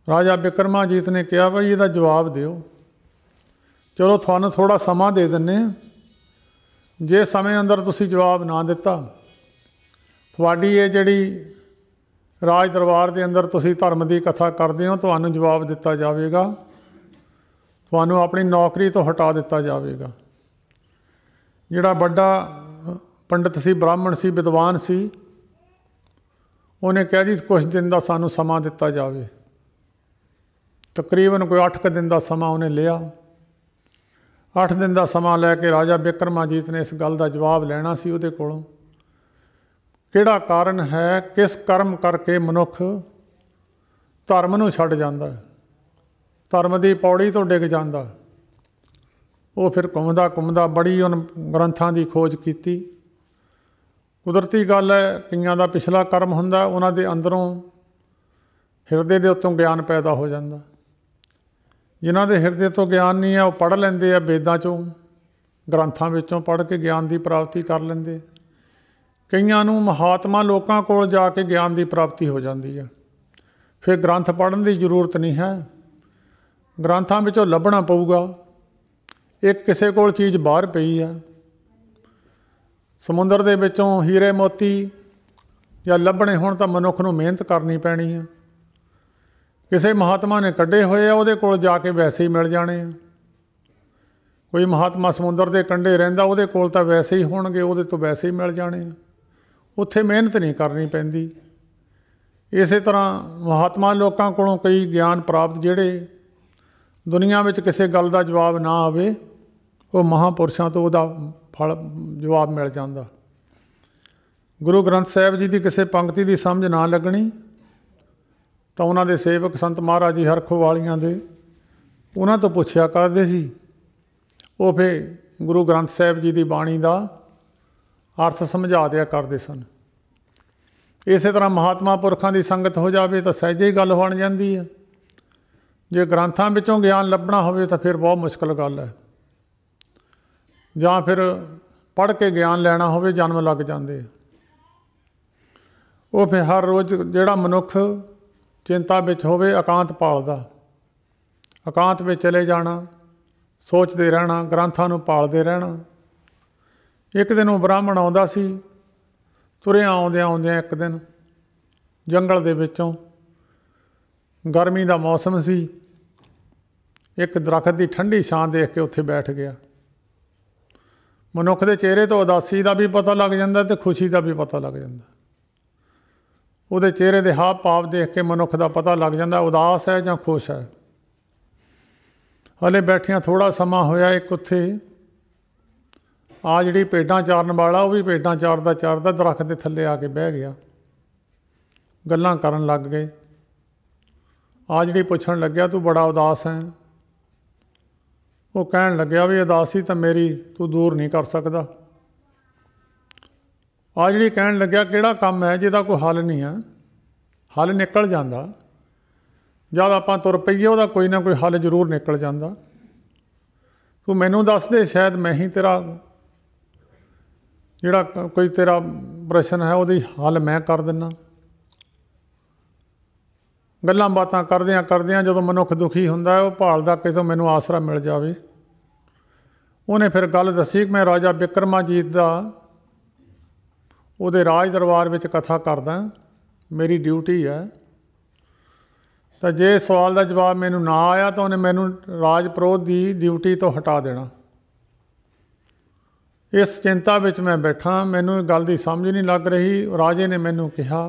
राजा बिक्रमाजीत ने कहा भाई इहदा जवाब दिओ। चलो तुहानूं थोड़ा समा दे दिंदे आ, जे समय अंदर तुसीं जवाब ना दिता तुहाडी ये जिहड़ी राज दरबार के अंदर तुसीं धर्म की कथा करते हो तुहानूं जवाब दिता जाएगा, तुहानूं अपनी नौकरी तो हटा दिता जाएगा। जिहड़ा बड़ा पंडित सी, ब्राह्मण सी, विद्वान सी, उन्हें कह दी कुछ दिन का सानूं समा दिता जाए। तकरीबन कोई 8 दिन का समा उन्हें लिया। 8 दिन का समा लैके राजा बिक्रमाजीत ने इस गल का जवाब लेना सी उहदे कोलों, किहड़ा कारण है, किस कर्म करके मनुख धर्म नूं छड्ड जांदा, धर्म की पौड़ी तो डिग जांदा। वो फिर घुमदा घुमदा बड़ी उन ग्रंथां की खोज की। कुदरती गल है, कईयां दा पिछला कर्म हुंदा, उन्हां दे अंदरों हिरदे दे उत्तों ज्ञान पैदा हो जाता। जिन्हां दे हिरदे तो ज्ञान नहीं है, वो पढ़ लेंदे आ, वेदां चों ग्रंथां विचों पढ़ के ज्ञान की प्राप्ति कर लेंदे। कईयां नूं महात्मा लोकां कोल जाके ज्ञान की प्राप्ति हो जाती है। फिर ग्रंथ पढ़न की जरूरत नहीं है, ग्रंथां विचों लभना पऊगा। एक किसी कोल चीज़ बाहर पई है, समुंदर दे विचों हीरे मोती या लभणे होण तां मनुख नूं मेहनत करनी पैनी है। किसी महात्मा ने कढ़े होए आ, उहदे कोल जाके वैसे ही मिल जाने आ। कोई महात्मा समुंदर के कंढे रहिंदा, उहदे कोल तां वैसे ही होणगे, उहदे तो वैसे ही मिल जाने आ। उत्थे मेहनत नहीं करनी पैंदी। इस तरह महात्मा लोकां कोलों कई ज्ञान प्राप्त जिहड़े दुनिया विच किसी गल का जवाब ना आवे, वो महापुरुषों तो उहदा फल जवाब मिल जाता। गुरु ग्रंथ साहिब जी की किसी पंक्ति की समझ ना लगनी तो उन्हां दे सेवक संत महाराज जी हरखों वालियां दे उन्हां तो पुछया करदे सी। वो फिर गुरु ग्रंथ साहिब जी की बाणी का अर्थ समझा दिया करते सन। इस तरह महात्मा पुरखों की संगत हो जाए तो सहजे ही गल बन जाती है। जे ग्रंथां विचों ज्ञान लभना होवे तो फिर बहुत मुश्किल गल है, जां फिर पढ़ के ज्ञान लैना होवे जन्म लग जाते। वो फिर हर रोज़ जिहड़ा मनुख चिंता विच होवे एकांत पालदा, एकांत में चले जाना, सोचते रहना, ग्रंथां नूं पालदे रहना। एक दिन वो ब्राह्मण आउंदा सी, तुरिया आउंदियां आउंदियां एक दिन जंगल दे विचों, गर्मी का मौसम सी, एक दरख्त की ठंडी छां देख के उत्थे बैठ गया। मनुख के चेहरे तो उदासी का भी पता लग जाता तो खुशी का भी पता लग जाता। उहदे चेहरे के हाव भाव देख के मनुख का पता लग जाता उदास है जां खुश है। हले बैठिया थोड़ा समा होया, एक उत्थे आ जिहड़ी भेडां चारन वाला, वो भी भेडां चारदा चारदा दरख्त के थल्ले आके बह गया। गल्लां करन लग गए। आ जिहड़ी पुछण लग्या तू बड़ा उदास है। वो कहन लग्या भी उदासी तो मेरी तू दूर नहीं कर सकता। आ जिहड़ी कहन लग्या किहड़ा काम है जिहदा कोई हल नहीं है, हल निकल जाता। जद आपां तुर पईए उहदा कोई ना कोई हल जरूर निकल जाता। तू मैनू दस दे, शायद मैं ही तेरा जिहड़ा कोई तेरा प्रश्न है उहदी हल मैं कर दिना। गल्लां बातां करदियां करदियां जदों मनुख दुखी हुंदा है, वो भालदा कितों मैनू आसरा मिल जावे। उहने फिर गल दसी कि मैं राजा बिक्रमाजीत दा उहदे राज दरबार विच कथा करदा, मेरी ड्यूटी है। तो जे सवाल का जवाब मैनू ना आया तो उन्हें मैनू राज प्रोध की ड्यूटी तो हटा देना। इस चिंता विच मैं बैठा, मैनू गल की समझ नहीं लग रही। राजे ने मैनू कहा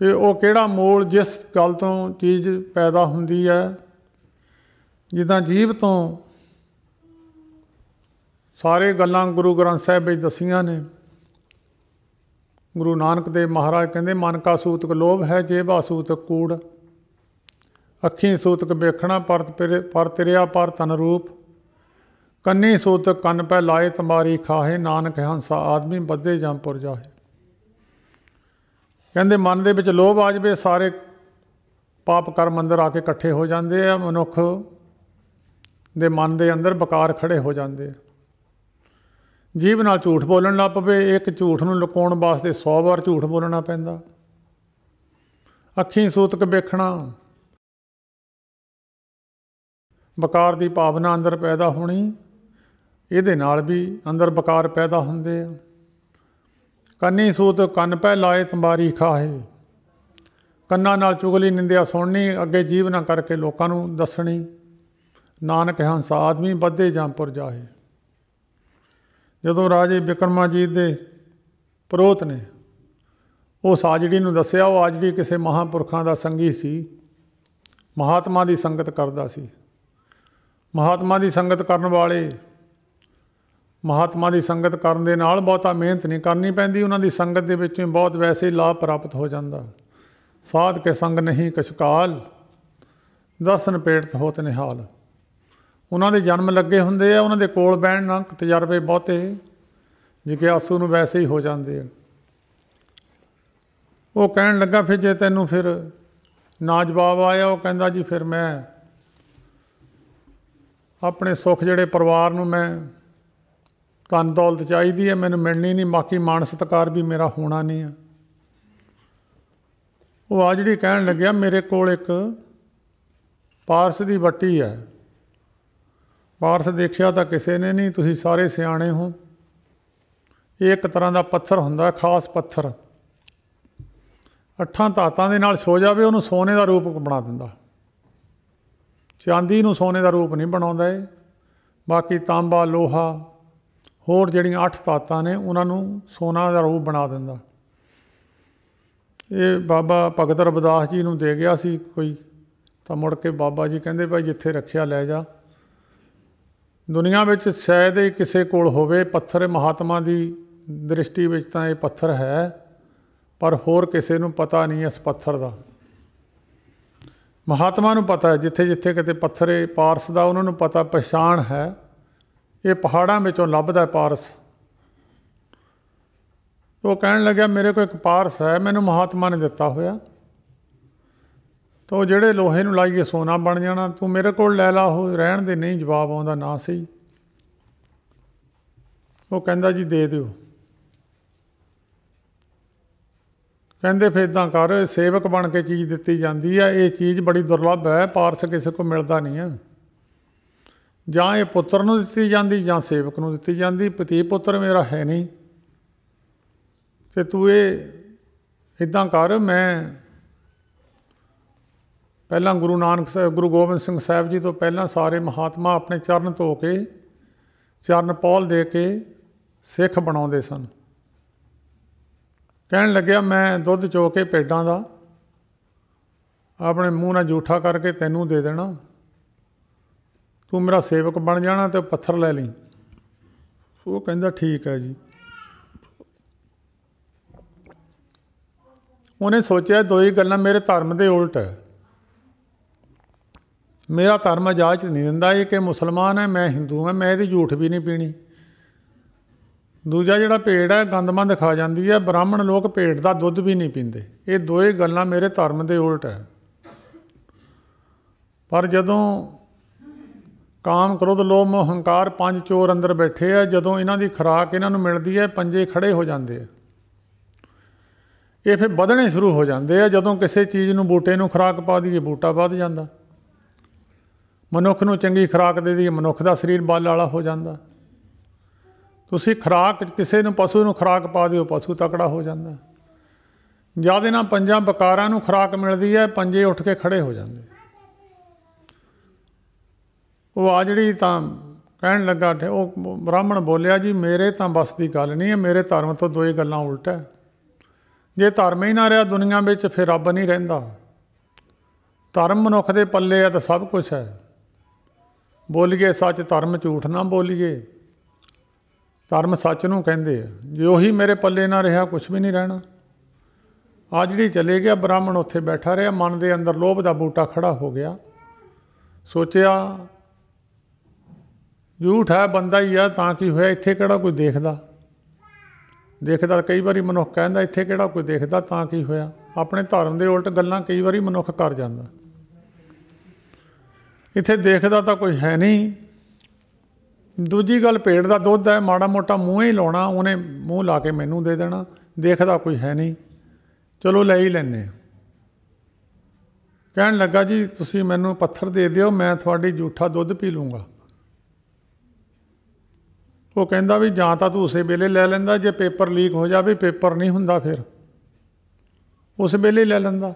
कि वो किहड़ा मूल जिस गल तो चीज़ पैदा हुंदी है, जिद्दां जीव तो सारे गल्लां गुरु ग्रंथ साहिब विच दसियां ने। गुरु नानक देव महाराज कहते मन का सूतक लोभ है, जेबा सूतक कूड़, अखी सूतक वेखना पर तिरिया पर तन रूप, कन्नी सूतक कन पै लाए तंबारी खाहे, नानक हंसा आदमी बद्धे जमपुर जाहे। कहते मन दे विच लोभ आ जाए, सारे पाप कर्म अंदर आके इकट्ठे हो जाते हैं। मनुख दे मन दे अंदर बकार खड़े हो जाते हैं। जीभ नाल झूठ बोलन लग पवे, एक झूठ नूं लुकाउण वास्ते 100 बार झूठ बोलना पैंदा। अखी सूतक वेखना, बकार की भावना अंदर पैदा होनी, इहदे नाल भी अंदर बकार पैदा हुंदे आ। कन्नी सूत कन पै लाए तंबारी खाहे, कन्ना नाल चुगली निंदिया सुननी, अगे जीव ना करके लोकां नूं दसणी। नानक हंसा आदमी बद्धे जमपुर जाहे। जदों राजे बिक्रमाजीत दे परोहत ने उस आजड़ी नूं दस्सिया, वो आजड़ी किसी महापुरखां दा संगी सी, महात्मा की संगत करदा सी। महात्मा की संगत करन वाले महात्मा की संगत करन दे नाल बहुता मेहनत नहीं करनी पैंदी, उन्हां दी संगत दे विचों बहुत वैसे ही लाभ प्राप्त हो जाता। साध के संग नहीं कछकाल, दर्शन पेट होत निहाल। उन्हां दे जन्म लगे हुंदे आ, उन्हां दे कोल बहण नाल तजर्बे बहुते जिज्ञासू नूं वैसे ही हो जाते। वो कहण लगा फिर जे तैनूं फिर ना जवाब आया, वो कहंदा जी फिर मैं अपने सुख जिहड़े परिवार नूं मैं धन दौलत चाहिदी है, मैनूं मिलनी नहीं, बाकी मान सत्कार भी मेरा होना नहीं है। वो आ जिहड़ी कहण लग्या मेरे कोल एक पारस की वट्टी है। पारस देखिया तो किसी ने नहीं, तुसीं सारे सियाणे हो। ये एक तरह का पत्थर हुंदा, खास पत्थर, 8 धातां दे नाल छो जावे उहनूं सोने का रूप बना दिंदा। चांदी नूं सोने का रूप नहीं बनाउंदा ये। बाकी तांबा लोहा होर जिहड़ियां 8 धातां ने उन्होंने सोना का रूप बना दिंदा। ये बाबा भगत रविदास जी नूं दे गया सी कोई, तो मुड़ के बाबा जी कहंदे भाई जिथे रखिया लै जा। दुनिया में शायद ही किसी कोल होवे पत्थर, महात्मा की दृष्टि में तो ये पत्थर है, पर होर किसी नूं पता नहीं इस पत्थर का। महात्मा नूं पता है, जिथे जिथे किते पत्थर है पारस का उन्होंने पता, पछाण है। ये पहाड़ों विचों लभदा पारस। वो कहण लग्या मेरे को एक पारस है, मैनूं महात्मा ने दिता होया, तो जिहड़े लोहे नूं लाइए सोना बन जाना, तू मेरे कोल लै ला। हो रहण दे, नहीं जवाब आउंदा ना सही। वो कहंदा जी दे दिओ। कहंदे फिर इदां कर, सेवक बन के चीज़ दित्ती जाती है, ये चीज़ बड़ी दुर्लभ है, पारस किसी को मिलता नहीं है। जां ये पुत्र नूं दित्ती जाती जां सेवक नूं दित्ती जाती, पति पुत्र मेरा है नहीं। तो तू ये इदां कर, मैं पहला गुरु नानक साहब, गुरु गोबिंद सिंह साहब जी तो पहला सारे महात्मा अपने चरण धो के, चरण पौल दे के सिख बनाउंदे सन। कहण लग्या मैं दुध चो के भेडां दा अपने मूँह नाल जूठा करके तैनूं दे देना, तू मेरा सेवक बन जाना तो पत्थर लै लई। वो कहंदा ठीक है जी। उन्हें सोचा दो ही गल्लां मेरे धर्म दे उल्ट है। मेरा धर्म इजाजत नहीं दिंदा ये कि मुसलमान है मैं हिंदू हाँ, मैं इहदी झूठ भी नहीं पीनी। दूजा जिहड़ा भेड़ है गंदमंद खा जाती है, ब्राह्मण लोग भेड़ का दुध भी नहीं पींदे। ये दो ही गल्लां मेरे धर्म दे उल्ट है। पर जदों काम क्रोध लोभ मोह हंकार 5 चोर अंदर बैठे है, जदों इन्हां दी खुराक इन्हां नूं मिलदी है, पंजे खड़े हो जाते हैं। ये फिर वधने शुरू हो जाते हैं। जदों किसी चीज़ नूं बूटे नूं खुराक पा दईए, बूटा वध जांदा। मनुख नूं चंगी खुराक दे दईए, मनुख दा शरीर बल वाला हो जाता। तुसीं खुराक किसी नूं पशु नूं खुराक पा दिओ, पशु तकड़ा हो जाता। जद इन्हां पंजां बकारां नूं खुराक मिलदी है, पंजे उठ के खड़े हो जाते। वो आ जिहड़ी तां कहण लगा, वो ब्राह्मण बोलिया जी मेरे तां बस की गल नहीं है, मेरे धर्म तो दो ही गल्लां उल्ट है। जे धर्म ही ना रहा दुनिया में फिर रब नहीं रहिंदा। धर्म मनुख दे पल्ले है तो सब कुछ है। बोलीए सच, धर्म झूठ ना बोलीए। धर्म सच नूं कहंदे आ। जे उही मेरे पल्ले ना रहा कुछ भी नहीं रहना। आ जिहड़ी चले गया ब्राह्मण उत्थे बैठा रहा, मन के अंदर लोभ का बूटा खड़ा हो गया। सोचिया झूठ है, बंदा ही है, तां की होया, इत्थे किहड़ा कोई देखदा कई बारी मनुख कहंदा इत्थे किहड़ा कोई देखदा, तां की होया। अपने धर्म दे उल्ट गल्लां कई बारी मनुख कर जांदा। इत्थे देखदा तां कोई है नहीं। दूजी गल भेड़ का दुध है, माड़ा मोटा मूँह ही लाउणा, उन्हें मूँह ला के मैनूं दे देना, देखदा कोई है नहीं, चलो ले ही लैने। कहण लगा जी तुसीं मैनूं पत्थर दे दिओ, मैं तुहाडी जूठा दुध पी लूँगा। वो कहंदा भी जां तां तूं उसे वेले लै लैंदा, जे पेपर लीक हो जाए, पेपर नहीं हुंदा फिर उस वेले लै लैंदा।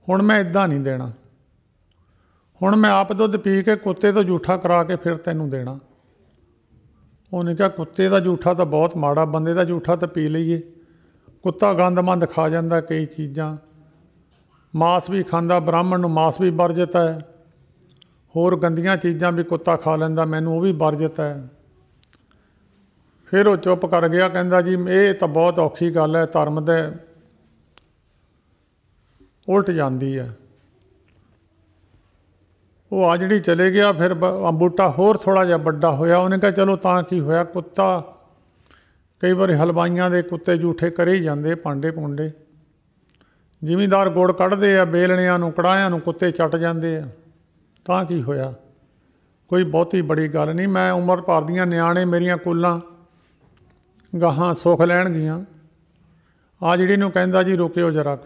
हुण मैं इदां नहीं देना, हुण मैं आप दुध पी के कुत्ते तो जूठा करा के फिर तैनूं देना। उन्हें कहा कुत्ते का जूठा तो बहुत माड़ा, बंदे का जूठा तो पी लीए। कुत्ता गंदमंद खा जाता कई चीज़ां, मांस भी खांदा, ब्राह्मण नूं मांस भी वर्जित है, होर गंदियां चीज़ां भी कुत्ता खा लैंदा, मैनूं वो भी वर्जित है। फिर वो चुप कर गया, कहंदा जी ये तो बहुत औखी गल है, धर्म दे उल्ट जाती है। वो आ जी चले गया। फिर बूटा होर थोड़ा जिहा वड्डा होया, उन्हें कहा चलो तां की होया, कुत्ता कई बार हलवाइयां दे कुत्ते जूठे करे ही जाते, भांडे भूंडे जिमींदार गुड़ कढ़दे आ, बेलणियां नूं कड़ाहियां नूं कुत्ते चट जाते आ, तां की होया, कोई बहुती बड़ी गल नहीं। मैं उम्र भर दियां न्याणे मेरियां कुल्लां गाहां सुख लैणगियां। आ जिहड़ी नूं कहंदा जी रुकिओ जरा,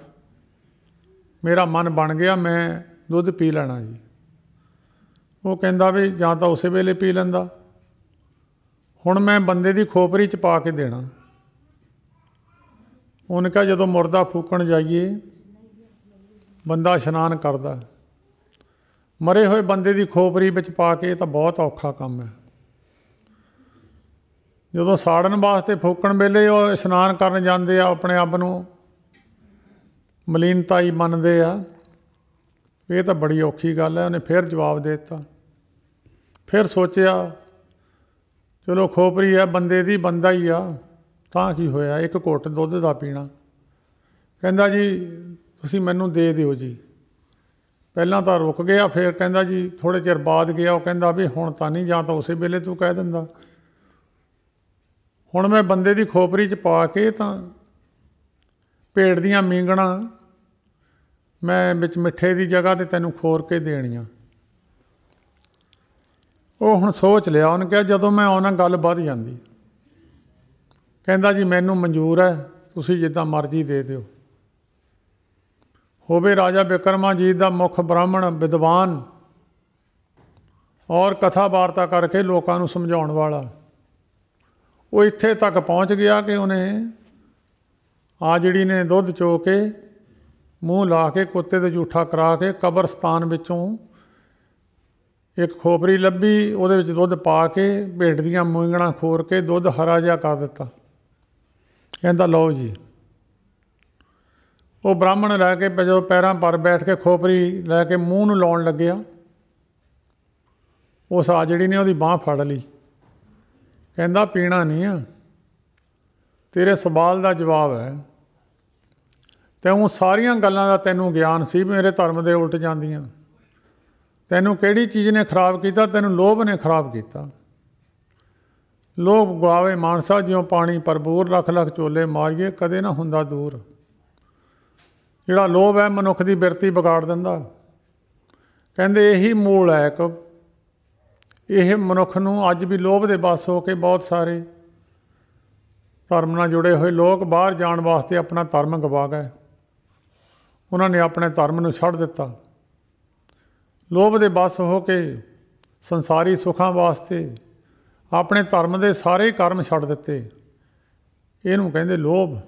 मेरा मन बन गया, मैं दुध पी लेना जी। वो कहंदा भी जां तां उस वेले पी लैंदा, हुण मैं बंदे दी खोपरी च पा के देना। उन्हें कहा जदों मुर्दा फूकण जाइए, बंदा इशनान करदा, मरे होए बंदे दी खोपरी विच पा के तां बहुत औखा काम है। जदों साड़न वास्ते फूकण वेले वो इशनान करन जांदे आ, अपने आप नूं मलीनता ही मनदे आ, ये तो बड़ी औखी गल है। उन्हें फिर जवाब दे दिता। फिर सोचिया चलो खोपरी है बंदे दी, बंदा ही आ, तां की होया, एक घुट दुध दा पीना। कहंदा जी तुसीं मैनूं दे दिओ जी। पहलां तां रुक गया, फिर कहंदा जी थोड़े चिर बाद गया, वो कहंदा भी हुण तां नहीं, जां तां उस वेले तूं कह दिंदा, हुण मैं बंदे दी खोपरी च पा के तां भेड़ दियां मींगणां मैं विच मिठे की जगह ते तैनूं खोर के देणियां। वो हुण सोच लिया, उन्हें कहा जदों मैं आउणा गल वध जांदी। कहंदा जी मैनूं मंजूर है, तुसीं जिद्दां मर्जी दे दिओ। होवे राजा विक्रमाजीत दा मुख ब्राह्मण विद्वान और कथा वार्ता करके लोकां नूं समझाउण वाला, वो इत्थे तक पहुँच गया कि उन्हें आ जिहड़ी ने दुध चो के मूँह ला के कुत्ते ते जूठा करा के कब्रस्तान विचों एक खोपरी लभी, उहदे विच दुध पा के भेड़ दियां मूंगणां खोर के दुध हरा जिहा कर दिता। कहंदा लो जी। वो ब्राह्मण लैके जो पैरां पर बैठ के खोपरी लैके मूँह नूं लाउण लग्गिया, उस आ जिहड़ी ने उहदी बांह फड़ लई। कहंदा पीना नहीं आ, तेरे सवाल का जवाब है, तैनूं सारियां गल्लां दा तैनूं ज्ञान सी, मेरे धर्म दे उल्ट जांदियां। तैनूं किहड़ी चीज़ ने खराब किया? तैनूं लोभ ने खराब किया। लोभ गवावे मानसा जिउं पानी भरपूर, लख लख चोले मारिए कदे ना हुंदा दूर। जिहड़ा लोभ है मनुख की बिरती बिगाड़ दिंदा। कहंदे यही मूल है एक, यह मनुख नूं अज भी लोभ दे बस हो के बहुत सारे धर्म नाल जुड़े हुए लोग बाहर जाण वास्ते अपना धर्म गवा गए। उन्होंने अपने धर्म नूं छड्ड दिता। लोभ दे बस हो के संसारी सुखां वास्ते अपने धर्म दे सारे कर्म छड्ड दिते। इहनूं कहंदे लोभ।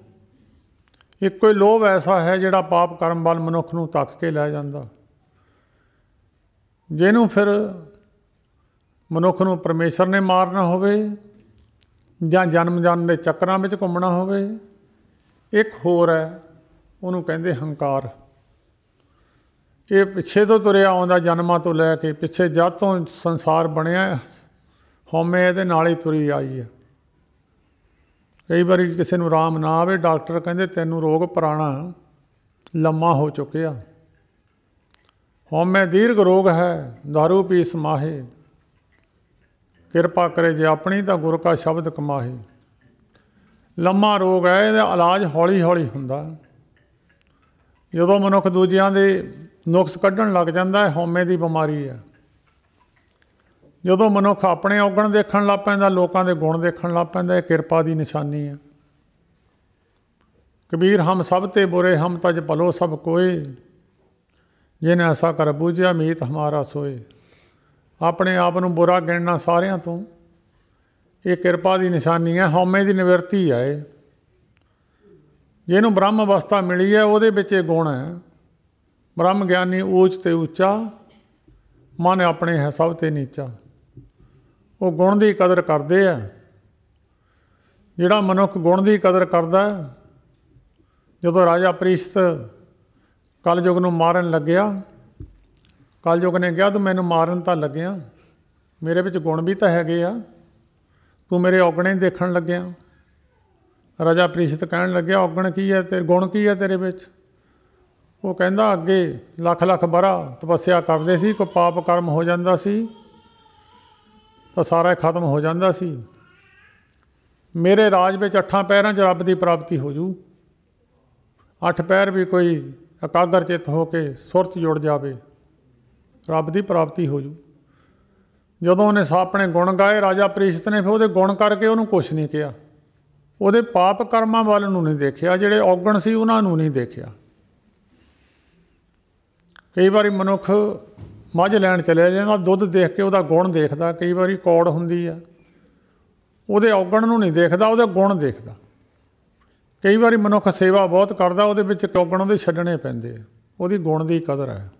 इक्को ही लोभ ऐसा है जिहड़ा पाप कर्म वाल मनुख नूं धक्क के लै जांदा। जिहनूं फिर मनुख नूं परमेश्वर ने मारना होवे जां जन्म जन्म के चक्रां विच घुमना होवे, एक होर है, उहनूं कहंदे हंकार। ये पिछे तो तुरिया आउंदा, जन्मां तो लैके पिछे जद तो संसार बनिया हौमे इहदे नाल ही तुरी आई है। कई बार किसी नूं आराम ना आवे, डॉक्टर कहंदे तैनूं रोग पुराना लम्मा हो चुकिया, हौमे दीर्घ रोग है, दारू पी समाहे, किरपा करे जे अपनी तो गुर का शब्द कमाहे। लम्मा रोग है, इहदा इलाज हौली हौली हुंदा। जदों मनुख दूजियां दे नुक्स कढ़ण लग जांदा है, हौमे की बीमारी है। जदों मनुख अपने औगण देखण लग पैंदा, लोकां दे गुण देखण लग पैंदा, ये किरपा की निशानी है। कबीर हम सब ते बुरे, हम तज भलो सब कोय, जिन्हें ऐसा कर बूझिया मीत हमारा सोए। अपने आप नूं बुरा गिणना सारियां तो ये किरपा की निशानी है, हौमे की निवृत्ति है। जिन्होंने ब्रह्म अवस्था मिली है वो गुण है। ब्रह्म ज्ञानी ऊच ते ऊचा, मन अपने है सब ते नीचा। वो गुण की कदर करते हैं। जिहड़ा मनुख गुण की कदर करता है, जदों राजा प्रीस्त कलयुग नूं मारन लग्या कलयुग ने कहा तू मैनू मारन तां लग्या, मेरे विच गुण भी तां हैगे आ, तू मेरे औगणे देखण लग्या। राजा प्रीशत कहण लग्या औगण की है ते गुण की है तेरे विच? वो कहंदा अगे लख लख बरा तपस्या करदे सी, कोई पाप कर्म हो जांदा सी तो सारा खत्म हो जांदा सी। मेरे राज विच 8 पैरां च रब की प्राप्ति हो जू। 8 पैर भी कोई एकागर चित होके सुरत जुड़ जाए, रब की प्राप्ति हो जू। जदों उन्हें अपने गुण गाए राजा प्रीशत ने, फिर वो गुण करके उन्होंने कुछ नहीं कहा, वो पाप कर्मां वाल नूं नहीं देखिया, जिहड़े औगण सी उन्हां नूं नहीं देखिया। कई बारी मनुख मझ लैण चलिया जांदा, दुध देख के उहदा गुण देखदा, कई बारी कौड़ हुंदी आ, उहदे औगण नूं नहीं देखदा, उहदे गुण देखदा। कई बारी मनुख सेवा बहुत करदा, उहदे विच औगण उहदे छड्डणे पैंदे, उहदी गुण की कदर है।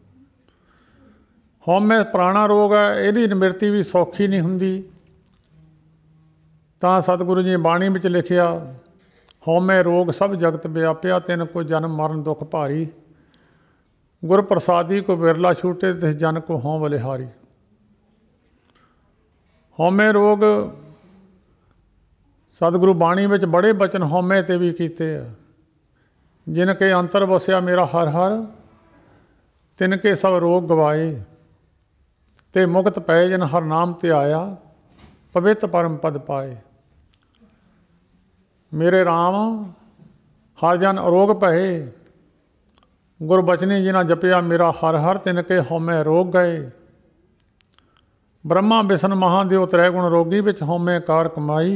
हौमे पुराना रोग है, इहदी निवृत्ति भी सौखी नहीं हुंदी। तां सतगुरु जी बाणी विच लिखिया, हौमे रोग सब जगत व्यापिया, तिन को जन्म मरण दुख भारी, गुर प्रसादी को बिरला छूटे, तिस जन को हों बलिहारी। हौमे रोग सतगुरु बाणी विच बड़े बचन हौमे ते भी कीते आ। जिनके अंतर बसिया मेरा हर हर, तिनके सब रोग गवाए, ते मुक्त पै जिन हर नाम ते आया, पवित्र परम पद पाए। मेरे राम हर जन अरोग पए, गुरबचनी जिना जपिया मेरा हर हर, तिनके हौमे रोग गए। ब्रह्मा बिसन महादेव त्रै गुण रोगी, विच हौमे कार कमाई,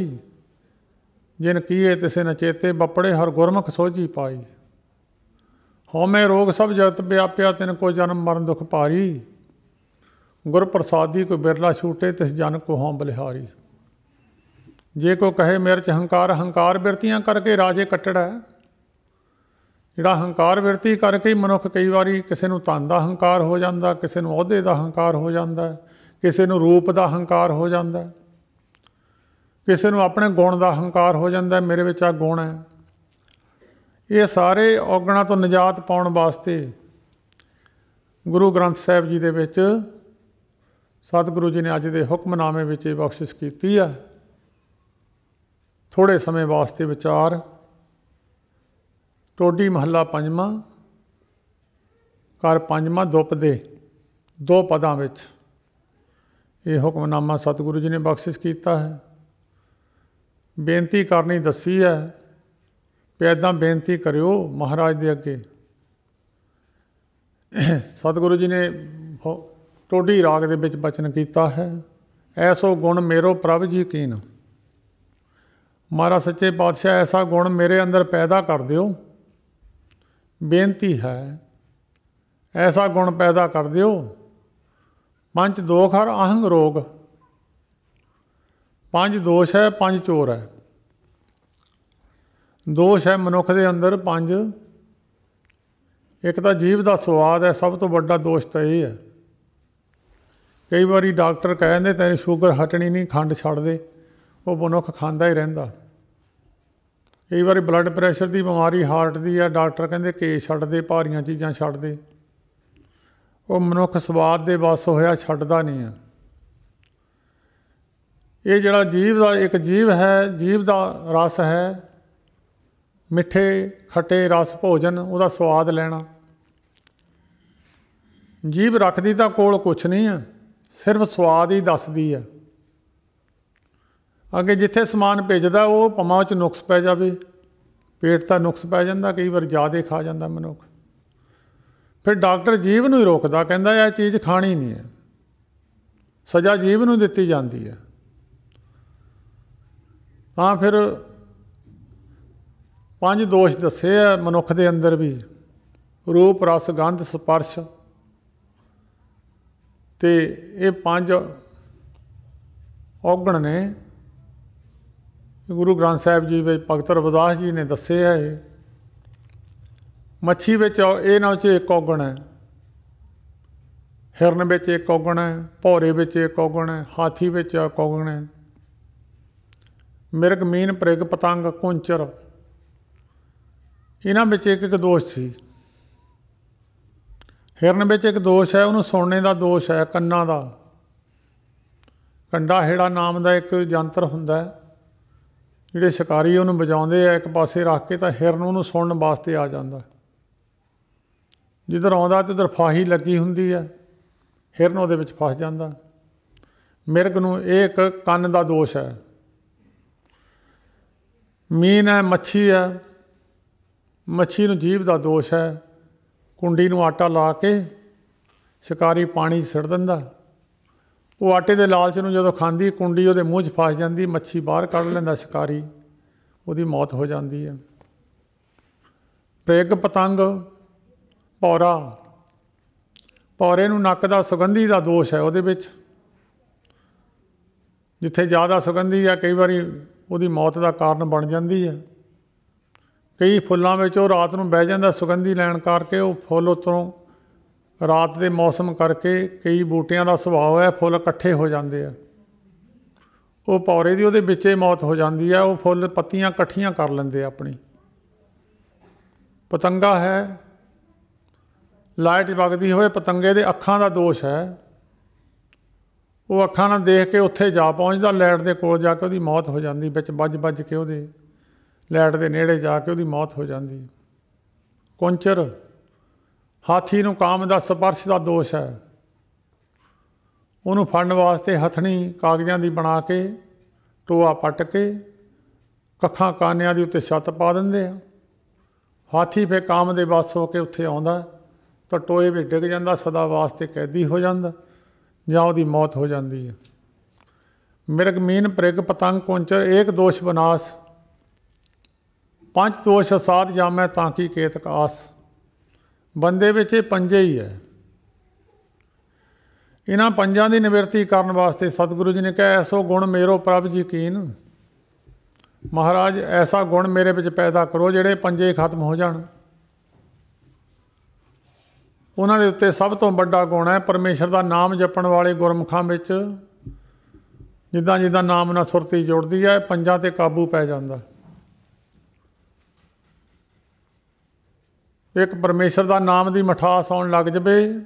जिन कीए तिसे न चेते, बपड़े हर गुरमुख सोझी पाई। हौमे रोग सब जगत व्यापिया, तिन को जन्म मरण दुख भारी, गुर प्रसादी को बिरला छूटे, तिस जन को हों बलिहारी। जे को कहे मेरे च हंकार, हंकार बिरतियां करके राजे कट्टड़ा। जिहड़ा हंकार बिरती करके ही मनुख कई बारी किसी नूं धन दा हंकार हो जाता, किसी नूं अहुदे दा हंकार हो जाता, किसी नूं रूप दा हंकार हो जाता, किसी नूं अपने गुण दा हंकार हो जाता, मेरे विच आ गुण है। ये सारे औगणां तो निजात पाउण वास्ते गुरु ग्रंथ साहिब जी दे विच सतगुरु जी ने अज दे हुक्मनामे विच बख्शिश कीती है। थोड़े समय वास्ते विचार। टोडी महला पंजवां, कर पंजवां दुपदे, 2 पदां विच ये हुक्मनामा सतगुरु जी ने बख्शिश किया है। बेनती करनी दसी है, पैदा बेनती करियो महाराज दे अगे। सतगुरु जी ने टोडी राग दे विच बचन किया है, ऐसो गुण मेरो प्रभ जी कीन। महाराज सच्चे पातशाह ऐसा गुण मेरे अंदर पैदा कर दियो, बेनती है ऐसा गुण पैदा कर दियो। पंच दोख हर आहंग रोग, 5 दोष है, 5 चोर है। दोष है मनुख दे अंदर 5। एक तो जीव का स्वाद है, सब तो बड़ा दोष तो यह है। कई बारी डॉक्टर कहते तेरी शुगर हटनी नहीं, खंड छड़ दे, वो मनुख खाता ही रहिंदा। कई बार ब्लड प्रैशर की बीमारी हार्ट की है, डॉक्टर कहते केस छड्ड दे, भारियां चीज़ां छड्ड दे, वो मनुख स्वाद दे बस होया छड्डदा नहीं है। ये जिहड़ा जीव का एक जीव है, जीव का रस है, मिठे खट्टे रस भोजन, उसका स्वाद लेना। जीभ रखदी तां कोल कुछ नहीं है, सिर्फ स्वाद ही दसदी है। अगे जिथे समान भेजदा वो पमा च नुक्स पै जाए, पेट का नुक्स पै जाता, कई बार ज़्यादा खा जाता मनुख। फिर डॉक्टर जीव नूं ही रोकदा, कहंदा यह चीज़ खानी नहीं है, सज़ा जीव नूं दित्ती जाती है। तां फिर 5 दोष दसे है मनुख दे अंदर भी, रूप रस गंध स्पर्श, ते ये 5 औगण ने गुरु ग्रंथ साहिब जी में भगत रविदास जी ने दसे है। मच्छी विच इन्हां च एक औगण है, हिरन विच एक औगण है, भौरे विच एक औगण है, हाथी विच एक औगण है, मिरग मीन परिग पतंग कुंचर, इन्हां विच एक एक दोष सी। हिरन ਵਿੱਚ एक दोष है, ਉਹਨੂੰ ਸੁਣਨੇ ਦਾ ਦੋਸ਼ ਹੈ, ਕੰਨਾਂ ਦਾ। ਕੰਡਾ ਹੇੜਾ ਨਾਮ ਦਾ ਇੱਕ ਯੰਤਰ ਹੁੰਦਾ ਹੈ, ਜਿਹੜੇ ਸ਼ਿਕਾਰੀ ਉਹਨੂੰ ਵਜਾਉਂਦੇ ਆ ਇੱਕ ਪਾਸੇ ਰੱਖ ਕੇ, ਤਾਂ ਹਿਰਨ ਉਹਨੂੰ ਸੁਣਨ ਵਾਸਤੇ ਆ ਜਾਂਦਾ। ਜਿੱਧਰ ਆਉਂਦਾ ਤੇ ਉੱਧਰ ਫਾਹੀ ਲੱਗੀ ਹੁੰਦੀ ਹੈ, ਹਿਰਨ ਉਹਦੇ ਵਿੱਚ ਫਸ ਜਾਂਦਾ। ਮਿਰਗ ਨੂੰ ਇਹ ਇੱਕ ਕੰਨ ਦਾ ਦੋਸ਼ ਹੈ। ਮੀਨ ਹੈ, ਮੱਛੀ ਹੈ, ਮੱਛੀ ਨੂੰ ਜੀਭ ਦਾ ਦੋਸ਼ ਹੈ। ਕੁੰਡੀ ਨੂੰ ਆਟਾ ਲਾ ਕੇ ਸ਼ਿਕਾਰੀ ਪਾਣੀ 'ਚ ਸਿੱਟ ਦਿੰਦਾ, ਉਹ ਆਟੇ ਦੇ ਲਾਲਚ ਨੂੰ ਜਦੋਂ ਖਾਂਦੀ, ਕੁੰਡੀ ਉਹਦੇ ਮੂੰਹ 'ਚ ਫਸ ਜਾਂਦੀ, ਮੱਛੀ ਬਾਹਰ ਕੱਢ ਲੈਂਦਾ ਸ਼ਿਕਾਰੀ, ਉਹਦੀ ਮੌਤ ਹੋ ਜਾਂਦੀ ਹੈ। ਪ੍ਰਿਗ ਪਤੰਗ, ਭੌਰਾ, ਭੌਰੇ ਨੂੰ ਨੱਕ ਦਾ ਸੁਗੰਧੀ ਦਾ ਦੋਸ਼ ਹੈ ਉਹਦੇ ਵਿੱਚ। ਜਿੱਥੇ ਜ਼ਿਆਦਾ ਸੁਗੰਧੀ ਹੈ, ਕਈ ਵਾਰੀ ਉਹਦੀ ਮੌਤ ਦਾ ਕਾਰਨ ਬਣ ਜਾਂਦੀ ਹੈ। ਕਈ ਫੁੱਲਾਂ ਵਿੱਚ ਉਹ ਰਾਤ ਨੂੰ ਬਹਿ ਜਾਂਦਾ ਸੁਗੰਧੀ ਲੈਣ ਕਰਕੇ, ਉਹ ਫੁੱਲ ਉੱਤੋਂ ਰਾਤ ਦੇ ਮੌਸਮ ਕਰਕੇ, ਕਈ ਬੂਟਿਆਂ ਦਾ ਸੁਭਾਅ ਹੈ ਫੁੱਲ ਇਕੱਠੇ ਹੋ ਜਾਂਦੇ ਆ, ਉਹ ਭੌਰੇ ਦੀ ਉਹਦੇ ਵਿੱਚੇ ਮੌਤ ਹੋ ਜਾਂਦੀ ਹੈ। ਉਹ ਫੁੱਲ ਪੱਤੀਆਂ ਇਕੱਠੀਆਂ ਕਰ ਲੈਂਦੇ ਆਪਣੀ। ਪਤੰਗਾ ਹੈ, ਲਾਈਟ ਵਗਦੀ ਹੋਵੇ, ਪਤੰਗੇ ਦੇ ਅੱਖਾਂ ਦਾ ਦੋਸ਼ ਹੈ। ਉਹ ਅੱਖਾਂ ਨਾਲ ਦੇਖ ਕੇ ਉੱਥੇ ਜਾ ਪਹੁੰਚਦਾ, ਲਾਈਟ ਦੇ ਕੋਲ ਜਾ ਕੇ ਉਹਦੀ ਮੌਤ ਹੋ ਜਾਂਦੀ, ਵਿੱਚ ਵੱਜ ਕੇ ਉਹਦੇ ਲਾਈਟ ਦੇ ਨੇੜੇ ਜਾ ਕੇ ਉਹਦੀ ਮੌਤ ਹੋ ਜਾਂਦੀ। ਕੁੰਚਰ, ਹਾਥੀ ਨੂੰ ਕਾਮ ਦਾ ਸਪਰਸ਼ ਦਾ ਦੋਸ਼ ਹੈ। ਉਹਨੂੰ ਫੜਨ ਵਾਸਤੇ ਹਥਣੀ ਕਾਗਜ਼ਾਂ ਦੀ ਬਣਾ ਕੇ, ਟੋਆ ਪੱਟ ਕੇ, ਕੱਖਾਂ ਕਾਨਿਆਂ ਦੀ ਉੱਤੇ ਛੱਤ ਪਾ ਦਿੰਦੇ ਆ। ਹਾਥੀ ਫਿਰ ਕਾਮ ਦੇ ਵੱਸ ਹੋ ਕੇ ਉੱਥੇ ਆਉਂਦਾ ਤਾਂ ਟੋਏ ਵਿੱਚ ਡਿੱਗ ਜਾਂਦਾ, ਸਦਾ ਵਾਸਤੇ ਕੈਦੀ ਹੋ ਜਾਂਦਾ, ਜਾਂ ਉਹਦੀ ਮੌਤ ਹੋ ਜਾਂਦੀ ਹੈ। ਮਿਰਗ, ਮੀਨ, ਪ੍ਰਿਗ, ਪਤੰਗ, ਕੁੰਚਰ, ਏਕ ਦੋਸ਼ ਵਿਨਾਸ਼, ਪੰਜ ਦੋਸ਼ ਸਾਧ ਜਾਮੈ ਤਾਂ ਕੀ ਕੇਤਕ ਆਸ। ਬੰਦੇ ਵਿੱਚ ਇਹ ਪੰਜੇ ਹੀ ਹੈ। ਇਹਨਾਂ ਪੰਜਾਂ ਦੀ ਨਿਵਰਤੀ ਕਰਨ ਵਾਸਤੇ ਸਤਿਗੁਰੂ ਜੀ ਨੇ ਕਿਹਾ, ਐਸੋ ਗੁਣ ਮੇਰੋ ਪ੍ਰਭ ਜੀ ਕੀਨ। ਮਹਾਰਾਜ ਐਸਾ ਗੁਣ ਮੇਰੇ ਵਿੱਚ ਪੈਦਾ ਕਰੋ ਜਿਹੜੇ ਪੰਜੇ ਖਤਮ ਹੋ ਜਾਣ। ਉਹਨਾਂ ਦੇ ਉੱਤੇ ਸਭ ਤੋਂ ਵੱਡਾ ਗੁਣ ਹੈ ਪਰਮੇਸ਼ਰ ਦਾ ਨਾਮ ਜਪਣ ਵਾਲੇ ਗੁਰਮੁਖਾਂ ਵਿੱਚ ਜਿੱਦਾਂ ਜਿੱਦਾਂ ਨਾਮ ਨਾਲ ਸੁਰਤੀ ਜੁੜਦੀ ਹੈ, ਪੰਜਾਂ 'ਤੇ ਕਾਬੂ ਪੈ ਜਾਂਦਾ। ਇੱਕ ਪਰਮੇਸ਼ਰ ਦਾ ਨਾਮ ਦੀ ਮਿਠਾਸ ਆਉਣ ਲੱਗ ਜਾਵੇ,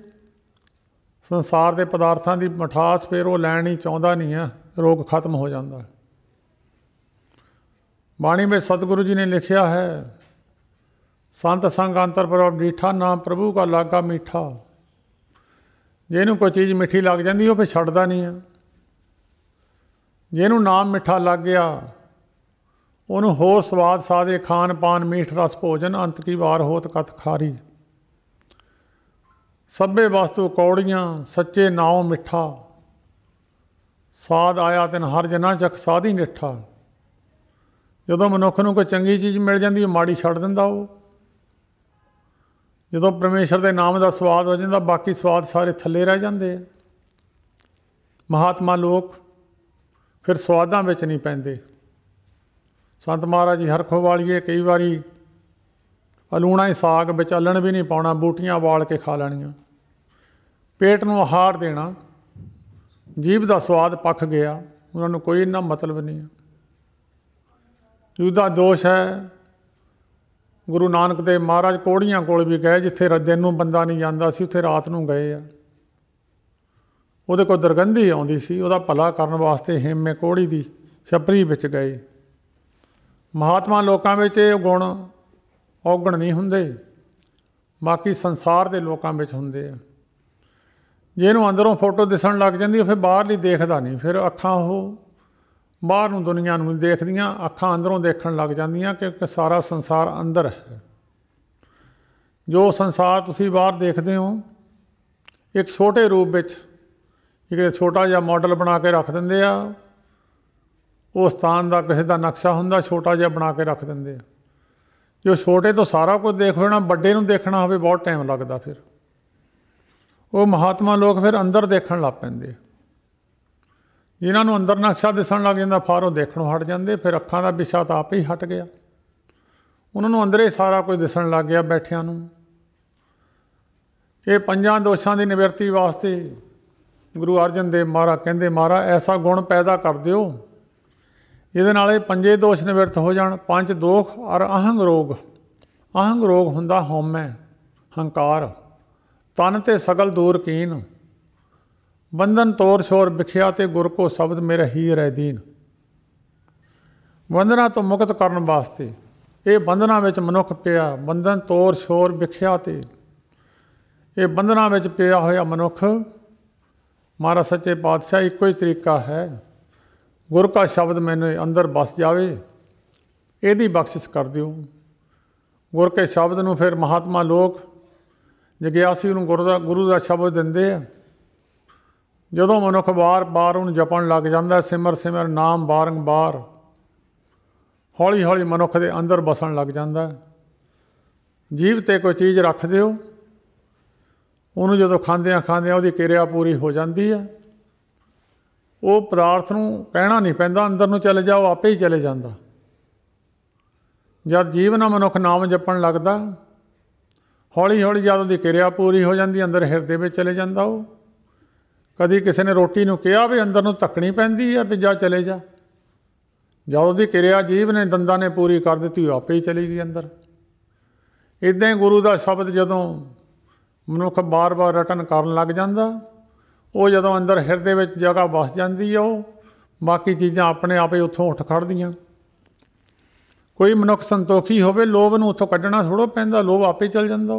ਸੰਸਾਰ ਦੇ ਪਦਾਰਥਾਂ ਦੀ ਮਿਠਾਸ ਫਿਰ ਉਹ ਲੈਣ ਹੀ ਚਾਹੁੰਦਾ ਨਹੀਂ ਹੈ, ਰੋਗ ਖਤਮ ਹੋ ਜਾਂਦਾ। ਬਾਣੀ ਵਿੱਚ ਸਤਿਗੁਰੂ ਜੀ ਨੇ ਲਿਖਿਆ ਹੈ, ਸੰਤ ਸੰਗ ਅੰਤਰ ਪ੍ਰਭ ਡੀਠਾ, ਨਾਮ ਪ੍ਰਭੂ ਕਾ ਲਾਗਾ ਮੀਠਾ। ਜੇ ਇਹਨੂੰ ਕੋਈ ਚੀਜ਼ ਮਿੱਠੀ ਲੱਗ ਜਾਂਦੀ, ਉਹ ਫਿਰ ਛੱਡਦਾ ਨਹੀਂ ਹੈ। ਜੇ ਇਹਨੂੰ ਨਾਮ ਮਿੱਠਾ ਲੱਗ ਗਿਆ, ਉਹਨੂੰ ਹੋਰ ਸਵਾਦ ਸਾਦੇ, ਖਾਨ ਪਾਨ ਮੀਠ ਰਸ ਭੋਜਨ, ਅੰਤ ਕੀ ਵਾਰ ਹੋਤ ਕਥ ਖਾਰੀ। ਸਭੇ ਵਸਤੂ ਕੌੜੀਆਂ, ਸੱਚੇ ਨਾਉ ਮਿੱਠਾ, ਸਾਧ ਆਇਆ ਤਿਨ ਹਰ ਜਨਾ ਚਖ ਸਾਧੀ ਨਿੱਠਾ। ਜਦੋਂ ਮਨੁੱਖ ਨੂੰ ਕੋਈ ਚੰਗੀ ਚੀਜ਼ ਮਿਲ ਜਾਂਦੀ, ਉਹ ਮਾੜੀ ਛੱਡ ਦਿੰਦਾ। ਉਹ ਜਦੋਂ ਪਰਮੇਸ਼ਰ ਦੇ ਨਾਮ ਦਾ ਸਵਾਦ ਹੋ ਜਾਂਦਾ, ਬਾਕੀ ਸਵਾਦ ਸਾਰੇ ਥੱਲੇ ਰਹਿ ਜਾਂਦੇ ਆ। ਮਹਾਤਮਾ ਲੋਕ ਫਿਰ ਸਵਾਦਾਂ ਵਿੱਚ ਨਹੀਂ ਪੈਂਦੇ। ਸੰਤ ਮਹਾਰਾਜ ਜੀ ਹਰਖੋ ਵਾਲੀਏ ਕਈ ਵਾਰੀ ਅਲੂਣਾ ਹੀ ਸਾਗ ਵਿੱਚ ਅੱਲਣ ਵੀ ਨਹੀਂ ਪਾਉਣਾ, ਬੂਟੀਆਂ ਵਾਲ ਕੇ ਖਾ ਲੈਣੀਆਂ। ਪੇਟ ਨੂੰ ਆਹਾਰ ਦੇਣਾ, ਜੀਭ ਦਾ ਸਵਾਦ ਪੱਕ ਗਿਆ, ਉਹਨਾਂ ਨੂੰ ਕੋਈ ਇੰਨਾ ਮਤਲਬ ਨਹੀਂ ਹੈ। ਜਿਹਦਾ ਦੋਸ਼ ਹੈ, ਗੁਰੂ ਨਾਨਕ ਦੇਵ ਮਹਾਰਾਜ ਕੋੜੀਆਂ ਕੋਲ ਵੀ ਗਏ, ਜਿੱਥੇ ਦਿਨ ਨੂੰ ਬੰਦਾ ਨਹੀਂ ਜਾਂਦਾ ਸੀ, ਉੱਥੇ ਰਾਤ ਨੂੰ ਗਏ ਆ। ਉਹਦੇ ਕੋਲ ਦੁਰਗੰਧੀ ਆਉਂਦੀ ਸੀ, ਉਹਦਾ ਭਲਾ ਕਰਨ ਵਾਸਤੇ ਹੇਮੇ ਕੋੜੀ ਦੀ ਛਪਰੀ ਵਿੱਚ ਗਏ। ਮਹਾਤਮਾ ਲੋਕਾਂ ਵਿੱਚ ਇਹ ਗੁਣ ਔਗਣ ਨਹੀਂ ਹੁੰਦੇ, ਬਾਕੀ ਸੰਸਾਰ ਦੇ ਲੋਕਾਂ ਵਿੱਚ ਹੁੰਦੇ ਆ। ਜੇ ਇਹਨੂੰ ਅੰਦਰੋਂ ਫੋਟੋ ਦਿਸਣ ਲੱਗ ਜਾਂਦੀ, ਉਹ ਫਿਰ ਬਾਹਰਲੀ ਦੇਖਦਾ ਨਹੀਂ। ਫਿਰ ਅੱਖਾਂ ਉਹ ਬਾਹਰ ਨੂੰ ਦੁਨੀਆ ਨੂੰ ਨਹੀਂ ਦੇਖਦੀਆਂ, ਅੱਖਾਂ ਅੰਦਰੋਂ ਦੇਖਣ ਲੱਗ ਜਾਂਦੀਆਂ, ਕਿਉਂਕਿ ਸਾਰਾ ਸੰਸਾਰ ਅੰਦਰ ਹੈ। ਜੋ ਸੰਸਾਰ ਤੁਸੀਂ ਬਾਹਰ ਦੇਖਦੇ ਹੋ, ਇੱਕ ਛੋਟੇ ਰੂਪ ਵਿੱਚ ਇੱਕ ਛੋਟਾ ਜਿਹਾ ਮਾਡਲ ਬਣਾ ਕੇ ਰੱਖ ਦਿੰਦੇ ਆ। ਉਹ ਸਥਾਨ ਦਾ ਕਿਸੇ ਦਾ ਨਕਸ਼ਾ ਹੁੰਦਾ, ਛੋਟਾ ਜਿਹਾ ਬਣਾ ਕੇ ਰੱਖ ਦਿੰਦੇ ਆ। ਜੋ ਛੋਟੇ ਤੋਂ ਸਾਰਾ ਕੁਝ ਦੇਖ ਹੋਣਾ, ਵੱਡੇ ਨੂੰ ਦੇਖਣਾ ਹੋਵੇ ਬਹੁਤ ਟਾਈਮ ਲੱਗਦਾ। ਫਿਰ ਉਹ ਮਹਾਤਮਾ ਲੋਕ ਫਿਰ ਅੰਦਰ ਦੇਖਣ ਲੱਗ ਪੈਂਦੇ। ਜਿਨ੍ਹਾਂ ਨੂੰ ਅੰਦਰ ਨਕਸ਼ਾ ਦਿਸਣ ਲੱਗ ਜਾਂਦਾ, ਫਾਰੋਂ ਦੇਖਣੋਂ ਹਟ ਜਾਂਦੇ। ਫਿਰ ਅੱਖਾਂ ਦਾ ਵਿਸ਼ਾ ਤਾਂ ਆਪੇ ਹੀ ਹਟ ਗਿਆ, ਉਹਨਾਂ ਨੂੰ ਅੰਦਰੇ ਸਾਰਾ ਕੁਝ ਦਿਸਣ ਲੱਗ ਗਿਆ ਬੈਠਿਆਂ ਨੂੰ। ਇਹ ਪੰਜਾਂ ਦੋਸ਼ਾਂ ਦੀ ਨਿਵਰਤੀ ਵਾਸਤੇ ਗੁਰੂ ਅਰਜਨ ਦੇਵ ਮਹਾਰਾਜ ਕਹਿੰਦੇ, ਮਹਾਰਾਜ ਐਸਾ ਗੁਣ ਪੈਦਾ ਕਰ ਦਿਓ ਜਿਹਦੇ ਨਾਲ ਇਹ ਪੰਜੇ ਦੋਸ਼ ਨਿਵਰਤ ਹੋ ਜਾਣ। ਪੰਜ ਦੋਖ ਔਰ ਅਹੰਗ ਰੋਗ। ਅਹੰਗ ਰੋਗ ਹੁੰਦਾ ਹਉਮੈ, ਹੰਕਾਰ, तन ते सगल दूर कीन, बंधन तोर शोर बिखिया ते गुर को शब्द मेरा हीर है दीन। बंधना तो मुक्त करन वास्ते ये बंधना विच मनुख पिया, बंधन तोर शोर बिखिया ते ये बंधना विच पिया होया मनुख। महाराज सच्चे पातशाह इको ही तरीका है, गुर का शब्द मैंने अंदर बस जावे, यदी बख्शिश कर दिओ। गुर के शब्द नूं फिर महात्मा लोग जग्यासी नूं गुरु का शब्द दिंदे आ। जदों मनुख बार बार उन्हें जपन लग जाता, सिमर सिमर नाम बारंबार, हौली हौली मनुख के अंदर बसन लग जाता। जीभ ते कोई चीज़ रख दिओ, उन्होंने जो खांदियां खांदियां उसकी किरिया पूरी हो जाती है। वो पदार्थ नूं कहना नहीं पैंदा, अंदर नूं चले जाओ आपे ही चले जाता। जब जीव ना मनुख नाम जपन लगता, हौली हौली जब उसकी किरिया पूरी हो जाती, अंदर हिरदे में चले जाता। वो कभी किसी ने रोटी नूं कहा भी अंदर नूं धक्कनी पैंदी है भी जा चले जा, जब उसकी किरिया जीव ने दंदा ने पूरी कर दी, वो आपे ही चली गई अंदर। इदां ही गुरु का शब्द जदों मनुख बार बार रटन करन लग जाता, वो जदों अंदर हिरदे में जगह बस जाती है, वो बाकी चीज़ां अपने आप ही उत्थों उठ खड़दियां। कोई मनुख संतोखी होवे, लोभ नूं उत्थों कड्ढना थोड़ो पैंदा, लोभ आपे ही चल जाता।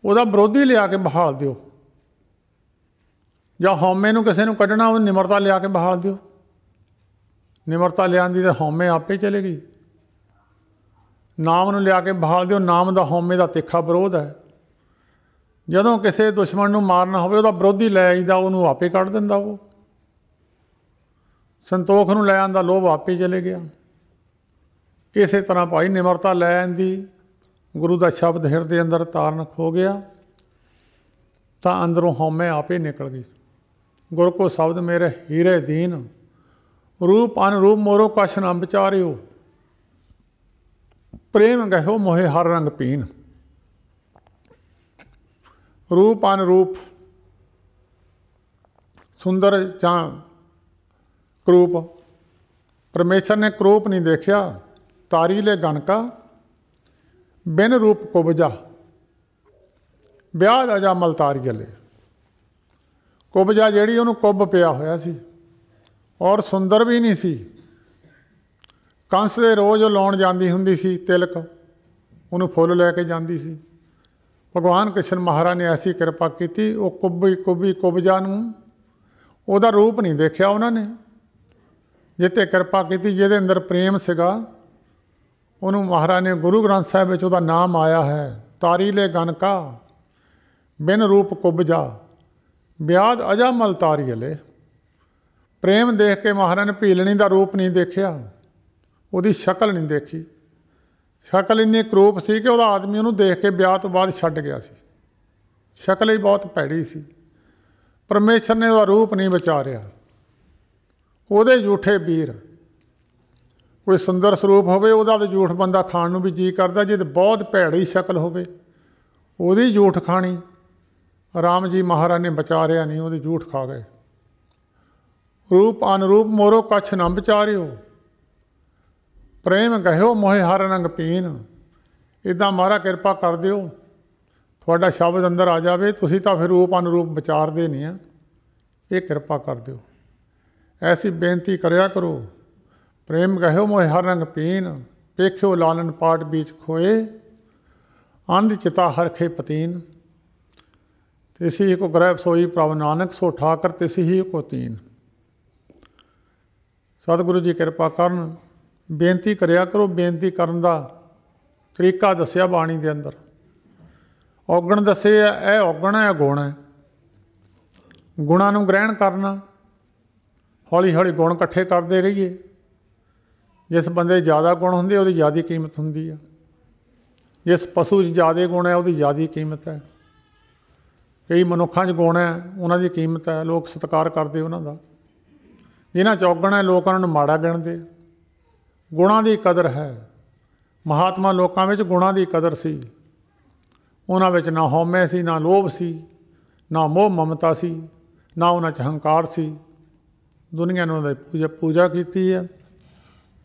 ਉਹਦਾ ਵਿਰੋਧੀ ਲਿਆ ਕੇ ਬਹਾਲ ਦਿਓ, ਜਾਂ ਹਉਮੈ ਨੂੰ ਕਿਸੇ ਨੂੰ ਕੱਢਣਾ ਉਹ ਨਿਮਰਤਾ ਲਿਆ ਕੇ ਬਹਾਲ ਦਿਓ। ਨਿਮਰਤਾ ਲਿਆਂਦੀ ਤਾਂ ਹਉਮੈ ਆਪੇ ਚਲੇਗੀ। ਨਾਮ ਨੂੰ ਲਿਆ ਕੇ ਬਹਾਲ ਦਿਓ, ਨਾਮ ਦਾ ਹਉਮੈ ਦਾ ਤਿੱਖਾ ਵਿਰੋਧ ਹੈ। ਜਦੋਂ ਕਿਸੇ ਦੁਸ਼ਮਣ ਨੂੰ ਮਾਰਨਾ ਹੋਵੇ ਉਹਦਾ ਵਿਰੋਧੀ ਲੈ ਆਈਦਾ, ਉਹਨੂੰ ਆਪੇ ਕੱਢ ਦਿੰਦਾ। ਉਹ ਸੰਤੋਖ ਨੂੰ ਲੈ ਆਂਦਾ, ਲੋਭ ਆਪੇ ਚਲੇ ਗਿਆ। ਇਸੇ ਤਰ੍ਹਾਂ ਭਾਈ ਨਿਮਰਤਾ ਲੈ ਆਂਦੀ, गुरु का शब्द हिरदे अंदर तारण खो गया, तो अंदरों हौमे आपे निकल गई। गुर को शब्द मेरे हीरे दीन, रूप अनरूप मोरो कछ न विचारियो, प्रेम गहो मोहे हर रंग पीन। रूप अनरूप, सुंदर जां करूप, परमेश्वर ने करूप नहीं देखा। तारी ले गन का बिन रूप कुबजा, ब्याह अजा मलतारी गले। कुबजा जिहड़ी उहनूं कुब पिया होया सी, और सुंदर भी नहीं सी। कंस दे रोज़ लाउण जांदी हुंदी सी तिलक, उहनूं फुੱਲ लैके जांदी सी। भगवान कृष्ण महाराज ने ऐसी किरपा की, वो कुबजा नूं उहदा रूप नहीं देखिया उन्होंने, जिते किरपा की, जिहदे अंदर प्रेम सीगा। उन्होंने महाराज ने गुरु ग्रंथ साहिब में उसका नाम आया है, तारी ले गन का बिन रूप कुबजा, ब्याद अजा मल तारी ले। प्रेम देख के महाराज ने भीलनी का रूप नहीं देखिया, उसकी शक्ल नहीं देखी। शक्ल इन्नी करूप सी कि वह आदमी उन्होंने देख के ब्याह तो बाद छड्ड गया सी। शक्ल ही बहुत भैड़ी सी। परमेश्वर ने वह रूप नहीं विचारिया। ਉਹਦੇ झूठे ਵੀਰ, कोई सुंदर स्वरूप होवे ਉਹਦਾ तो झूठ बंदा खाण ਨੂੰ भी जी करता, जे बहुत भैड़ी शक्ल होवे ਉਹਦੀ झूठ खानी। राम जी महाराज ने विचारिया नहीं, ਉਹਦੀ झूठ खा गए। रूप अनरूप मोरो कछ न विचारियो, प्रेम गहो मोहे हर रंग पीन। इदां महाराज कृपा कर दिओ, ਤੁਹਾਡਾ शब्द अंदर आ जाए, तुसीं तां फिर रूप अनरूप विचारदे नहीं आ, ये कृपा कर दिओ। ऐसी बेनती करया करो। प्रेम गहो मोहे हर रंग पीन, पेख्यो लालन पाट बीच खोए, अंध चिता हरखे पतीन। तिसी को ग्रह सोई प्रभ नानक, सो ठाकर तिसी ही को तीन। सतगुरु जी कृपा करन, बेनती करया करो। बेनती करन दा तरीका दस्या बाणी दे अंदर। औगण दसे है, औगण है, गुण है। गुणां नूं ग्रहण करना, हौली हौली गुण इकट्ठे करते रहिए। जिस बंदे ज़्यादा गुण होंदे उसदी ज़्यादा कीमत होंदी है। जिस पशु ज़्यादा गुण है उसदी ज़्यादा कीमत है। कई मनुखों गुण है, उन्हों की कीमत है, लोग सत्कार करते उन्हों। जिन्हां च औगण है, लोग उन्होंने माड़ा गिणदे। गुणां की कदर है। महात्मा लोगों में गुणां की कदर सी। उन्हां विच ना हौमे सी, ना लोभ सी, ना मोह ममता सी, ना उन्हां च हंकार सी। दुनिया ने उन्होंने पूजा की है।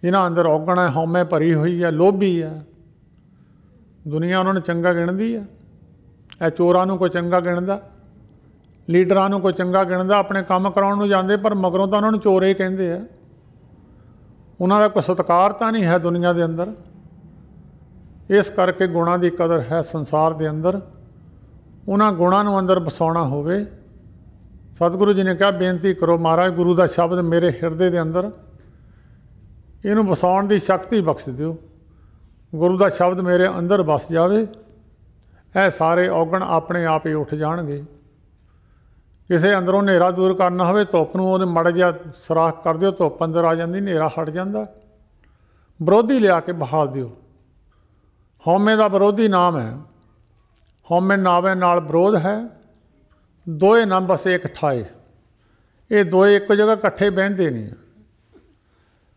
जिन्हां अंदर औगण है, हौमे भरी हुई है, लोभी है, दुनिया उन्होंने चंगा गिणदी है। ਇਹ ਚੋਰਾਂ ਨੂੰ ਕੋਈ ਚੰਗਾ ਗਿਣਦਾ, ਲੀਡਰਾਂ ਨੂੰ ਕੋਈ ਚੰਗਾ ਗਿਣਦਾ, ਆਪਣੇ ਕੰਮ ਕਰਾਉਣ ਨੂੰ ਜਾਂਦੇ ਪਰ ਮਗਰੋਂ ਤਾਂ ਉਹਨਾਂ ਨੂੰ ਚੋਰ ਹੀ ਕਹਿੰਦੇ ਆ। ਉਹਨਾਂ ਦਾ ਕੋਈ ਸਤਿਕਾਰ ਤਾਂ ਨਹੀਂ ਹੈ ਦੁਨੀਆ ਦੇ ਅੰਦਰ। ਇਸ ਕਰਕੇ ਗੁਣਾਂ ਦੀ ਕਦਰ ਹੈ ਸੰਸਾਰ ਦੇ ਅੰਦਰ। ਉਹਨਾਂ ਗੁਣਾਂ ਨੂੰ ਅੰਦਰ ਵਸਾਉਣਾ ਹੋਵੇ। ਸਤਿਗੁਰੂ ਜੀ ਨੇ ਕਿਹਾ ਬੇਨਤੀ ਕਰੋ ਮਹਾਰਾਜ ਗੁਰੂ ਦਾ ਸ਼ਬਦ ਮੇਰੇ ਹਿਰਦੇ ਦੇ ਅੰਦਰ, ਇਹਨੂੰ ਵਸਾਉਣ ਦੀ ਸ਼ਕਤੀ ਬਖਸ਼ ਦਿਓ। ਗੁਰੂ ਦਾ ਸ਼ਬਦ ਮੇਰੇ ਅੰਦਰ ਵਸ ਜਾਵੇ, ਇਹ ਸਾਰੇ ਔਗਣ ਆਪਣੇ ਆਪ ਹੀ ਉੱਠ ਜਾਣਗੇ। ਕਿਸੇ ਅੰਦਰੋਂ ਹਨੇਰਾ ਦੂਰ ਕਰਨਾ ਹੋਵੇ, ਧੁੱਪ ਨੂੰ ਉਹਦੇ ਮਾੜਾ ਜਿਹਾ ਸੁਰਾਖ ਕਰ ਦਿਓ, ਧੁੱਪ ਅੰਦਰ ਆ ਜਾਂਦੀ, ਹਨੇਰਾ ਹਟ ਜਾਂਦਾ। ਵਿਰੋਧੀ ਲਿਆ ਕੇ ਬਹਾਲ ਦਿਓ। ਹਉਮੈ ਦਾ ਵਿਰੋਧੀ ਨਾਮ ਹੈ। ਹਉਮੈ ਨਾਵੇਂ ਨਾਲ ਵਿਰੋਧ ਹੈ, ਦੋਏ ਨਾ ਬਸੇ ਇੱਕ ਠਾਏ। ਇਹ ਦੋਏ ਇੱਕ ਜਗ੍ਹਾ ਇਕੱਠੇ ਬਹਿੰਦੇ ਨਹੀਂ,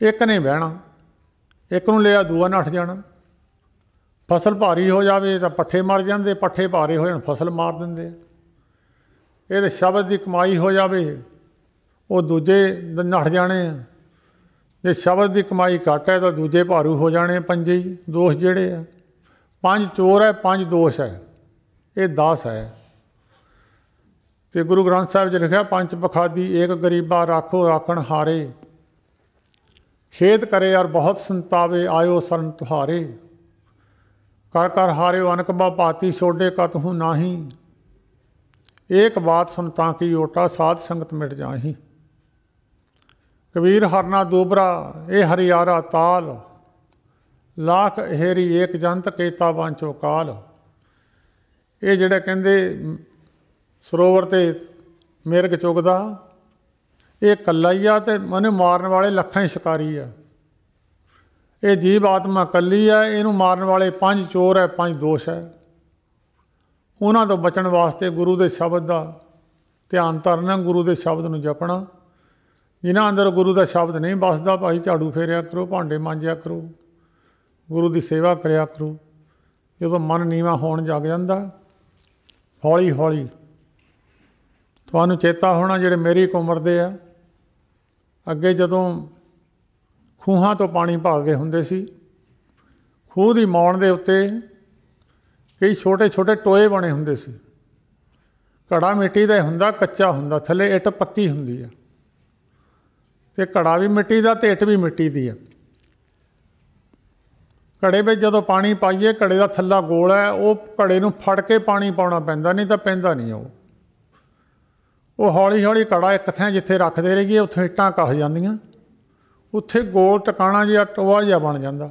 ਇੱਕ ਨੇ ਬਹਿਣਾ। ਇੱਕ ਨੂੰ ਲਿਆ ਦੂਆ ਨੱਠ ਜਾਣਾ। ਫਸਲ ਭਾਰੀ ਹੋ ਜਾਵੇ ਤਾਂ ਪੱਠੇ ਮਰ ਜਾਂਦੇ, ਪੱਠੇ ਭਾਰੇ ਹੋ ਜਾਣ ਫਸਲ ਮਾਰ ਦਿੰਦੇ। ਇਹਦੇ ਸ਼ਬਦ ਦੀ ਕਮਾਈ ਹੋ ਜਾਵੇ ਉਹ ਦੂਜੇ ਨੱਠ ਜਾਣੇ ਆ। ਜੇ ਸ਼ਬਦ ਦੀ ਕਮਾਈ ਘੱਟ ਹੈ ਤਾਂ ਦੂਜੇ ਭਾਰੂ ਹੋ ਜਾਣੇ। ਪੰਜੇ ਹੀ ਦੋਸ਼ ਜਿਹੜੇ ਆ, 5 ਚੋਰ ਹੈ, 5 ਦੋਸ਼ ਹੈ, ਇਹ 10 ਹੈ। ਅਤੇ ਗੁਰੂ ਗ੍ਰੰਥ ਸਾਹਿਬ 'ਚ ਲਿਖਿਆ ਪੰਚ ਪਖਾਦੀ ਏਕ ਗਰੀਬਾ ਰਾਖੋ ਰਾਖਣ ਹਾਰੇ, ਖੇਦ ਕਰੇ ਔਰ ਬਹੁਤ ਸੰਤਾਵੇ ਆਇਓ ਸਰਨ ਤੁਹਾਰੇ, ਕਰ ਕਰ ਹਾਰਿਓ ਅਨਕ ਬਾ ਭਾਤੀ ਛੋਡੇ ਕਤਹੂ ਨਾਹੀ, ਏਕ ਬਾਤ ਸੁਨ ਤਾਂ ਕੀ ਓਟਾ ਸਾਧ ਸੰਗਤ ਮਿਟ ਜਾਹੀ। ਕਬੀਰ ਹਰਨਾ ਦੂਬਰਾ ਇਹ ਹਰਿਆਰਾ ਤਾਲ, ਲਾਖ ਹੇਰੀ ਏਕ ਜੰਤ ਕੇਤਾ ਵਾਂਚੋ ਕਾਲ। ਇਹ ਜਿਹੜੇ ਕਹਿੰਦੇ ਸਰੋਵਰ 'ਤੇ ਮਿਰਗ ਚੁਗਦਾ, ਇਹ ਇਕੱਲਾ ਹੀ ਆ ਅਤੇ ਉਹਨੂੰ ਮਾਰਨ ਵਾਲੇ ਲੱਖਾਂ ਹੀ ਸ਼ਿਕਾਰੀ ਆ। ਇਹ ਜੀਵ ਆਤਮਾ ਇਕੱਲੀ ਹੈ, ਇਹਨੂੰ ਮਾਰਨ ਵਾਲੇ 5 ਚੋਰ ਹੈ, 5 ਦੋਸ਼ ਹੈ। ਉਹਨਾਂ ਤੋਂ ਬਚਣ ਵਾਸਤੇ ਗੁਰੂ ਦੇ ਸ਼ਬਦ ਦਾ ਧਿਆਨ ਧਰਨਾ, ਗੁਰੂ ਦੇ ਸ਼ਬਦ ਨੂੰ ਜਪਣਾ। ਜਿਨ੍ਹਾਂ ਅੰਦਰ ਗੁਰੂ ਦਾ ਸ਼ਬਦ ਨਹੀਂ ਵੱਸਦਾ, ਭਾਈ ਝਾੜੂ ਫੇਰਿਆ ਕਰੋ, ਭਾਂਡੇ ਮਾਂਜਿਆ ਕਰੋ, ਗੁਰੂ ਦੀ ਸੇਵਾ ਕਰਿਆ ਕਰੋ। ਜਦੋਂ ਮਨ ਨੀਵਾਂ ਹੋਣ ਲੱਗ ਜਾਂਦਾ, ਹੌਲੀ ਹੌਲੀ ਤੁਹਾਨੂੰ ਚੇਤਾ ਹੋਣਾ ਜਿਹੜੇ ਮੇਰੀ ਇੱਕ ਉਮਰ ਦੇ ਆ, ਅੱਗੇ ਜਦੋਂ ਖੂਹਾਂ ਤੋਂ ਪਾਣੀ ਭਾਲਦੇ ਹੁੰਦੇ ਸੀ, ਖੂਹ ਦੀ ਮੌਣ ਦੇ ਉੱਤੇ ਕਈ ਛੋਟੇ ਛੋਟੇ ਟੋਏ ਬਣੇ ਹੁੰਦੇ ਸੀ। ਘੜਾ ਮਿੱਟੀ ਦਾ ਹੁੰਦਾ, ਕੱਚਾ ਹੁੰਦਾ, ਥੱਲੇ ਇੱਟ ਪੱਕੀ ਹੁੰਦੀ ਆ, ਅਤੇ ਘੜਾ ਵੀ ਮਿੱਟੀ ਦਾ ਅਤੇ ਇੱਟ ਵੀ ਮਿੱਟੀ ਦੀ ਆ। ਘੜੇ ਵਿੱਚ ਜਦੋਂ ਪਾਣੀ ਪਾਈਏ, ਘੜੇ ਦਾ ਥੱਲਾ ਗੋਲ ਹੈ, ਉਹ ਘੜੇ ਨੂੰ ਫੜ ਕੇ ਪਾਣੀ ਪਾਉਣਾ ਪੈਂਦਾ, ਨਹੀਂ ਤਾਂ ਪੈਂਦਾ ਨਹੀਂ। ਉਹ ਹੌਲੀ ਹੌਲੀ ਘੜਾ ਇੱਕ ਥਾਂ ਜਿੱਥੇ ਰੱਖਦੇ ਰਹੀਏ ਉੱਥੇ ਇੱਟਾਂ ਘਸ ਜਾਂਦੀਆਂ, ਉੱਥੇ ਗੋਲ ਟਿਕਾਣਾ ਜਿਹਾ ਟੋਆ ਜਿਹਾ ਬਣ ਜਾਂਦਾ।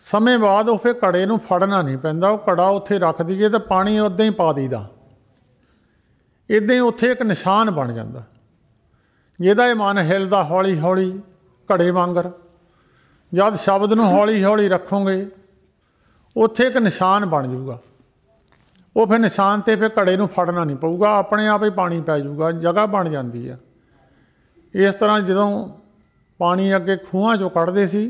ਸਮੇਂ ਬਾਅਦ ਉਹ ਫਿਰ ਘੜੇ ਨੂੰ ਫੜਨਾ ਨਹੀਂ ਪੈਂਦਾ, ਉਹ ਘੜਾ ਉੱਥੇ ਰੱਖ ਦਈਏ ਤਾਂ ਪਾਣੀ ਉੱਦਾਂ ਹੀ ਪਾ ਦਈਦਾ। ਇੱਦਾਂ ਹੀ ਉੱਥੇ ਇੱਕ ਨਿਸ਼ਾਨ ਬਣ ਜਾਂਦਾ। ਜਿਹਦਾ ਇਹ ਮਨ ਹਿੱਲਦਾ ਹੌਲੀ ਹੌਲੀ ਘੜੇ ਵਾਂਗਰ, ਜਦ ਸ਼ਬਦ ਨੂੰ ਹੌਲੀ ਹੌਲੀ ਰੱਖੋਗੇ ਉੱਥੇ ਇੱਕ ਨਿਸ਼ਾਨ ਬਣ ਜਾਊਗਾ। ਉਹ ਫਿਰ ਨਿਸ਼ਾਨ 'ਤੇ ਫਿਰ ਘੜੇ ਨੂੰ ਫੜਨਾ ਨਹੀਂ ਪਊਗਾ, ਆਪਣੇ ਆਪ ਹੀ ਪਾਣੀ ਪੈ ਜਾਊਗਾ, ਜਗ੍ਹਾ ਬਣ ਜਾਂਦੀ ਆ। ਇਸ ਤਰ੍ਹਾਂ ਜਦੋਂ ਪਾਣੀ ਅੱਗੇ ਖੂਹਾਂ 'ਚੋਂ ਕੱਢਦੇ ਸੀ,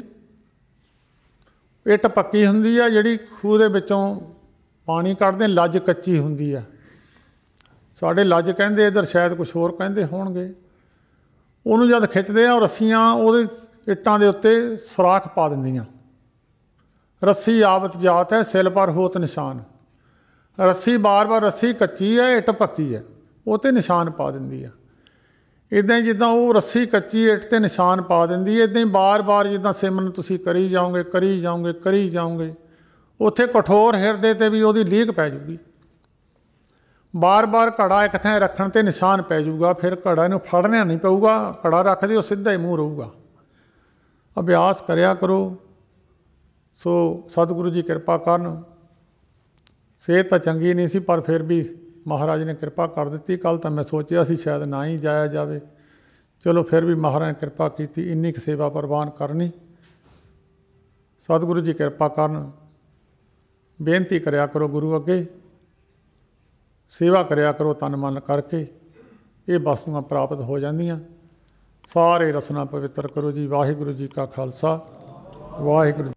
ਇੱਟ ਪੱਕੀ ਹੁੰਦੀ ਆ, ਜਿਹੜੀ ਖੂਹ ਦੇ ਵਿੱਚੋਂ ਪਾਣੀ ਕੱਢਦੇ ਲੱਜ ਕੱਚੀ ਹੁੰਦੀ ਆ। ਸਾਡੇ ਲੱਜ ਕਹਿੰਦੇ, ਇੱਧਰ ਸ਼ਾਇਦ ਕੁਛ ਹੋਰ ਕਹਿੰਦੇ ਹੋਣਗੇ। ਉਹਨੂੰ ਜਦ ਖਿੱਚਦੇ ਆ, ਉਹ ਰੱਸੀਆਂ ਉਹਦੇ ਇੱਟਾਂ ਦੇ ਉੱਤੇ ਸੁਰਾਖ ਪਾ ਦਿੰਦੀਆਂ। ਰੱਸੀ ਆਵਤ ਜਾਤ ਹੈ, ਸਿਲ ਪਰ ਹੋਤ ਨਿਸ਼ਾਨ। ਰੱਸੀ ਬਾਰ-ਬਾਰ, ਰੱਸੀ ਕੱਚੀ ਹੈ, ਇੱਟ ਪੱਕੀ ਹੈ, ਉਹ 'ਤੇ ਨਿਸ਼ਾਨ ਪਾ ਦਿੰਦੀ ਆ। ਇੱਦਾਂ ਹੀ ਜਿੱਦਾਂ ਉਹ ਰੱਸੀ ਕੱਚੀ ਇੱਟ 'ਤੇ ਨਿਸ਼ਾਨ ਪਾ ਦਿੰਦੀ ਹੈ, ਇੱਦਾਂ ਹੀ ਬਾਰ-ਬਾਰ ਜਿੱਦਾਂ ਸਿਮਰਨ ਤੁਸੀਂ ਕਰੀ ਜਾਓਗੇ, ਕਰੀ ਜਾਓਗੇ, ਕਰੀ ਜਾਓਗੇ, ਉੱਥੇ ਕਠੋਰ ਹਿਰਦੇ 'ਤੇ ਵੀ ਉਹਦੀ ਲੀਕ ਪੈ ਜੂਗੀ। ਬਾਰ-ਬਾਰ ਘੜਾ ਇੱਕ ਥਾਂ ਰੱਖਣ 'ਤੇ ਨਿਸ਼ਾਨ ਪੈ ਜਾਊਗਾ, ਫਿਰ ਘੜਾ ਇਹਨੂੰ ਫੜਨਾ ਨਹੀਂ ਪਊਗਾ। ਘੜਾ ਰੱਖਦੇ ਉਹ ਸਿੱਧਾ ਹੀ ਮੂੰਹ ਰਹੂਗਾ। ਅਭਿਆਸ ਕਰਿਆ ਕਰੋ। ਸੋ ਸਤਿਗੁਰੂ ਜੀ ਕਿਰਪਾ ਕਰਨ। ਸਿਹਤ ਤਾਂ ਚੰਗੀ ਨਹੀਂ ਸੀ, ਪਰ ਫਿਰ ਵੀ ਮਹਾਰਾਜ ਨੇ ਕਿਰਪਾ ਕਰ ਦਿੱਤੀ। ਕੱਲ੍ਹ ਤਾਂ ਮੈਂ ਸੋਚਿਆ ਸੀ ਸ਼ਾਇਦ ਨਾ ਹੀ ਜਾਇਆ ਜਾਵੇ, ਚਲੋ ਫਿਰ ਵੀ ਮਹਾਰਾਜ ਨੇ ਕਿਰਪਾ ਕੀਤੀ, ਇੰਨੀ ਕੁ ਸੇਵਾ ਪ੍ਰਵਾਨ ਕਰਨੀ। ਸਤਿਗੁਰੂ ਜੀ ਕਿਰਪਾ ਕਰਨ। ਬੇਨਤੀ ਕਰਿਆ ਕਰੋ ਗੁਰੂ ਅੱਗੇ, ਸੇਵਾ ਕਰਿਆ ਕਰੋ ਤਨ ਮਨ ਕਰਕੇ, ਇਹ ਵਸਤੂਆਂ ਪ੍ਰਾਪਤ ਹੋ ਜਾਂਦੀਆਂ। ਸਾਰੇ ਰਸਨਾ ਪਵਿੱਤਰ ਕਰੋ ਜੀ। ਵਾਹਿਗੁਰੂ ਜੀ ਕਾ ਖਾਲਸਾ, ਵਾਹਿਗੁਰੂ।